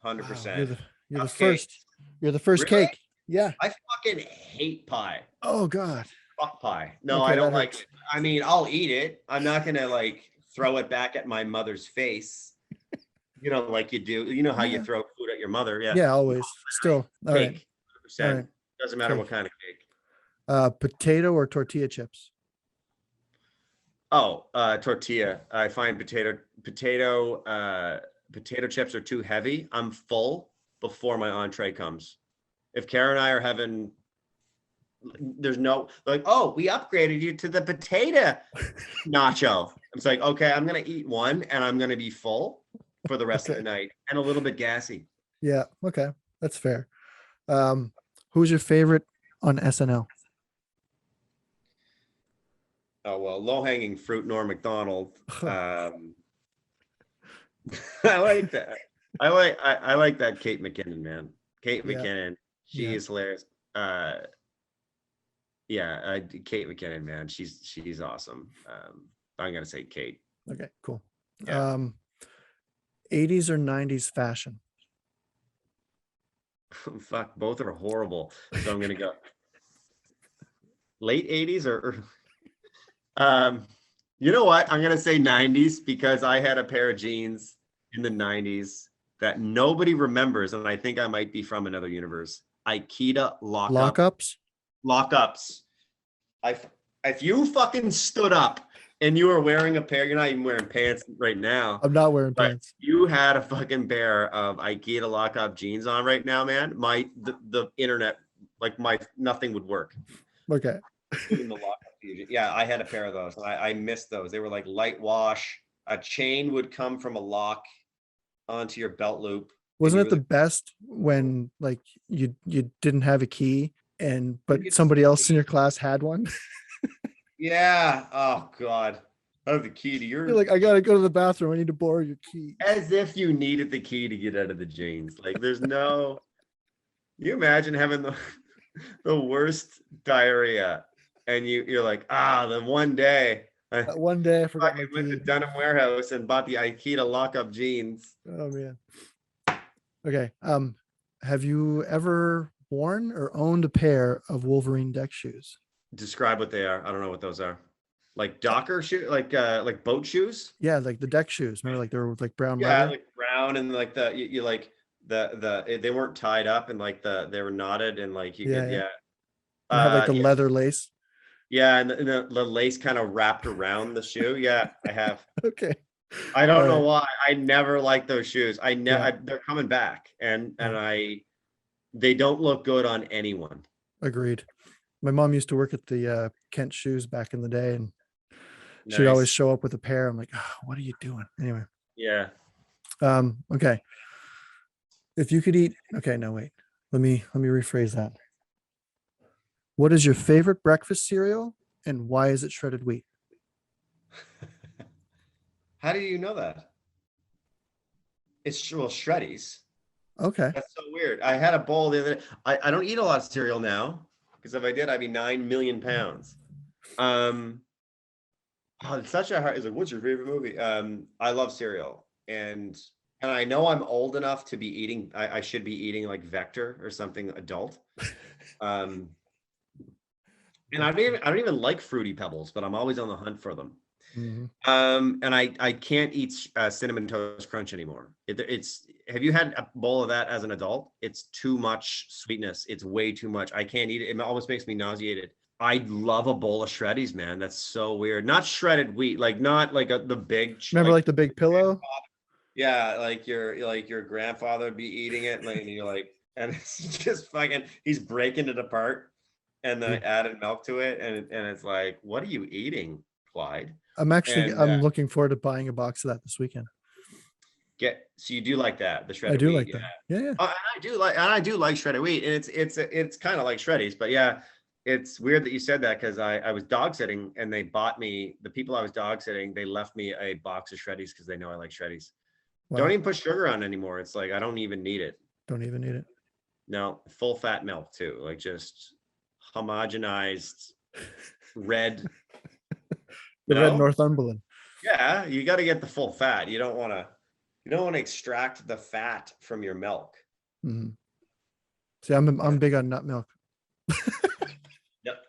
Wow, 100%. you're the Cupcake. first. You're the first Really? cake. Yeah. I fucking hate pie. Oh God. Fuck pie. No, Okay, I don't that like hurts. it. I mean, I'll eat it. I'm not gonna like throw it back at my mother's face. Like you do. You know how you Yeah. throw food at your mother. Yeah. Yeah, always. Still. All right. Cake. All 100%. right. Doesn't matter Cake. what kind of cake. Potato or tortilla chips? Oh, tortilla. I find potato chips are too heavy. I'm full before my entree comes. If Kara and I are having, there's no like, oh, we upgraded you to the potato nacho. It's like, okay, I'm gonna eat one and I'm gonna be full for the rest of the night and a little bit gassy. Yeah. Okay. That's fair. Who's your favorite on SNL? Oh well, low hanging fruit, Norm Macdonald. I like that. I like that Kate McKinnon, man. Kate Yeah. McKinnon, she Yeah. is hilarious. Kate McKinnon, man, she's awesome. I'm gonna say Kate. Okay, cool. Yeah. 80s or 90s fashion? Fuck, both are horrible. So I'm gonna go late 80s or you know what? I'm gonna say 90s because I had a pair of jeans in the 90s that nobody remembers, and I think I might be from another universe. Ikeda Lockups? lockups. If you fucking stood up and you were wearing a pair, you're not even wearing pants right now. I'm not wearing But pants. you had a fucking pair of Ikeda lockup jeans on right now, man. The internet, like nothing would work. Okay. Even the lockup fusion. Yeah, I had a pair of those. I missed those. They were like light wash. a chain would come from a lock onto your belt loop. Wasn't it the best when like you didn't have a key but somebody else in your class had one? Yeah. Oh God. I have the key to You're your. like, I gotta go to the bathroom. I need to borrow your key. As if you needed the key to get out of the jeans. Like there's no. You imagine having the worst diarrhea, and you're like, the one day. One day I forgot I my went to key. Dunham Warehouse and bought the key to lock up jeans. Oh man. Okay. Have you ever worn or owned a pair of Wolverine deck shoes? Describe what they are. I don't know what those are. Like Docker shoe, like boat shoes. Yeah, like the deck shoes. Remember, like they were like brown Yeah, leather. like brown and like you like they weren't tied up and like they were knotted and like you could And have like the leather lace. Yeah, and the lace kind of wrapped around the shoe. Yeah, I have. Okay. I don't know why. I never liked those shoes. Yeah. They're coming back, and they don't look good on anyone. Agreed. My mom used to work at the Kent Shoes back in the day, and she'd Nice. always show up with a pair. I'm like, what are you doing? Anyway. Yeah. Okay. If you could eat, okay, no, wait. Let me rephrase that. What is your favorite breakfast cereal and why is it shredded wheat? How do you know that? It's Shreddies. Okay. That's so weird. I had a bowl the other day. I don't eat a lot of cereal now because if I did, I'd be 9 million pounds. It's such a hard. It's like, what's your favorite movie? I love cereal, and I know I'm old enough to be eating. I should be eating like Vector or something adult. And I don't even like Fruity Pebbles, but I'm always on the hunt for them. Mm-hmm. And I can't eat Cinnamon Toast Crunch anymore. Have you had a bowl of that as an adult? It's too much sweetness. It's way too much. I can't eat it. It almost makes me nauseated. I love a bowl of Shreddies, man. That's so weird. Not shredded wheat, like not like the big. Remember like the big pillow? Yeah, like your grandfather would be eating it, and you're like, and it's just fucking. He's breaking it apart, and then added milk to it, and it's like, what are you eating, Clyde? I'm looking forward to buying a box of that this weekend. So you do like that, the shredded wheat? I do wheat, like that. Yeah. I do like shredded wheat, and it's kind of like Shreddies, but yeah, it's weird that you said that because I was dog sitting and they bought me, the people I was dog sitting, they left me a box of Shreddies because they know I like Shreddies. Wow. Don't even put sugar on anymore. It's like I don't even need it. Don't even need it. No, full fat milk too, like just homogenized red. Red Northumberland. Yeah, you got to get the full fat. You don't want to extract the fat from your milk. Mm-hmm. See, I'm big on nut milk.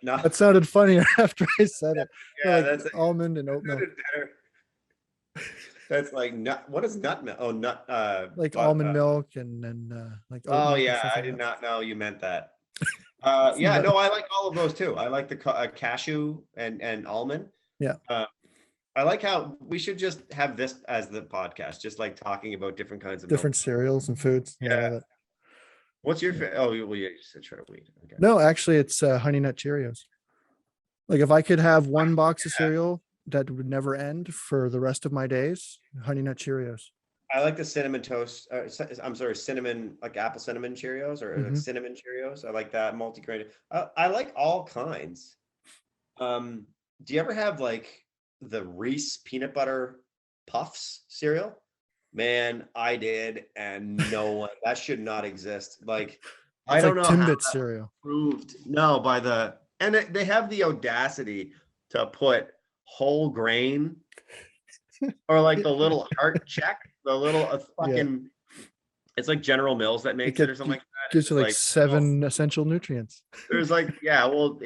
No. That sounded funnier after I said it. Yeah, like that's almond and oat milk. That's like nut. What is nut milk? Oh, nut. Like almond milk and like. Oh yeah, I did not know you meant that. Yeah, no, I like all of those too. I like the cashew and almond. Yeah. I like how we should just have this as the podcast, just like talking about different kinds of different cereals and foods. Yeah. What's your favorite? Oh, well, yeah, you said shredded wheat. Okay. No, actually, it's Honey Nut Cheerios. Like if I could have one box of cereal that would never end for the rest of my days, Honey Nut Cheerios. I like the cinnamon toast. I'm sorry, cinnamon, like apple cinnamon Cheerios or like cinnamon Cheerios. I like that multi-grain. I like all kinds. Do you ever have like the Reese peanut butter puffs cereal? Man, I did, and no one. That should not exist. Like I don't know. Timbit cereal. Proved no by and they have the audacity to put whole grain or like the little heart check, the little fucking. It's like General Mills that makes it or something like that. Gives you like 7 essential nutrients. There's like, yeah, well,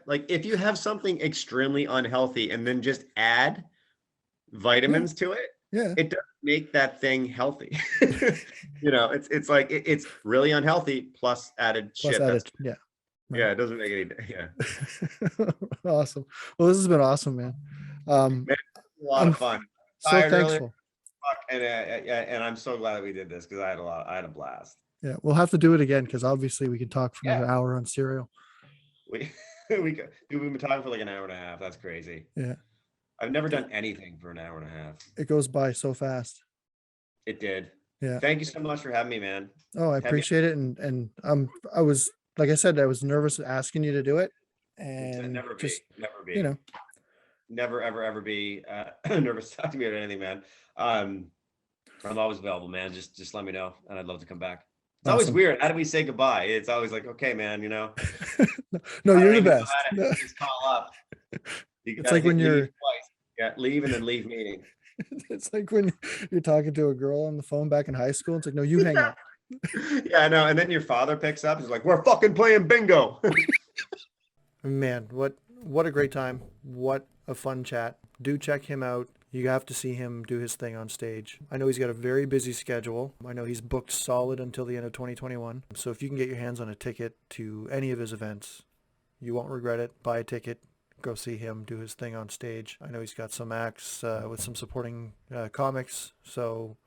like if you have something extremely unhealthy and then just add vitamins to it, it doesn't make that thing healthy. It's like it's really unhealthy plus added shit. Yeah, it doesn't make any. Awesome. Well, this has been awesome, man. Man, a lot of fun. So thankful. And I'm so glad that we did this because I had a blast. Yeah, we'll have to do it again because obviously we can talk for another hour on cereal. We've been talking for like an hour and a half. That's crazy. Yeah. I've never done anything for an hour and a half. It goes by so fast. It did. Yeah. Thank you so much for having me, man. Oh, I Have you appreciate it. And I was, like I said, I was nervous asking you to do it, and never be, just, never you be, know, never, ever, ever be nervous to talk to me about anything, man. Um, I'm always available, man. Just let me know, and I'd love to come back. It's always awesome. weird. How do we say goodbye? It's always like, okay, man, you know, No, I you're don't the even know best. how to just call up. You It's gotta like hit when leave you're, twice. Yeah, leave and then leave meeting. it's like when you're talking to a girl on the phone back in high school. It's like, no, you hang up. Yeah, I know. And then your father picks up. He's like, "We're fucking playing bingo." Man, what a great time. What a fun chat. Do check him out. You have to see him do his thing on stage. I know he's got a very busy schedule. I know he's booked solid until the end of 2021. So if you can get your hands on a ticket to any of his events, you won't regret it. Buy a ticket. Go see him do his thing on stage. I know he's got some acts with some supporting comics. So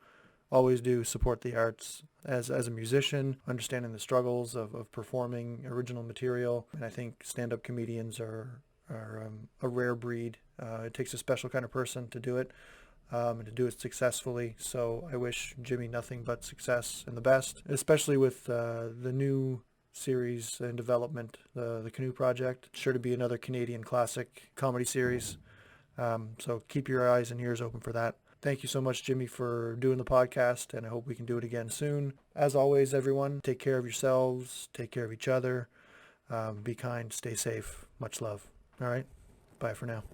always do support the arts as a musician, understanding the struggles of performing original material. And I think stand-up comedians are a rare breed. It takes a special kind of person to do it, and to do it successfully. So I wish Jimmy nothing but success and the best, especially with the new series in development, the Canoe Project. It's sure to be another Canadian classic comedy series. So keep your eyes and ears open for that. Thank you so much, Jimmy, for doing the podcast, and I hope we can do it again soon. As always, everyone, take care of yourselves, take care of each other, be kind, stay safe. Much love. All right, bye for now.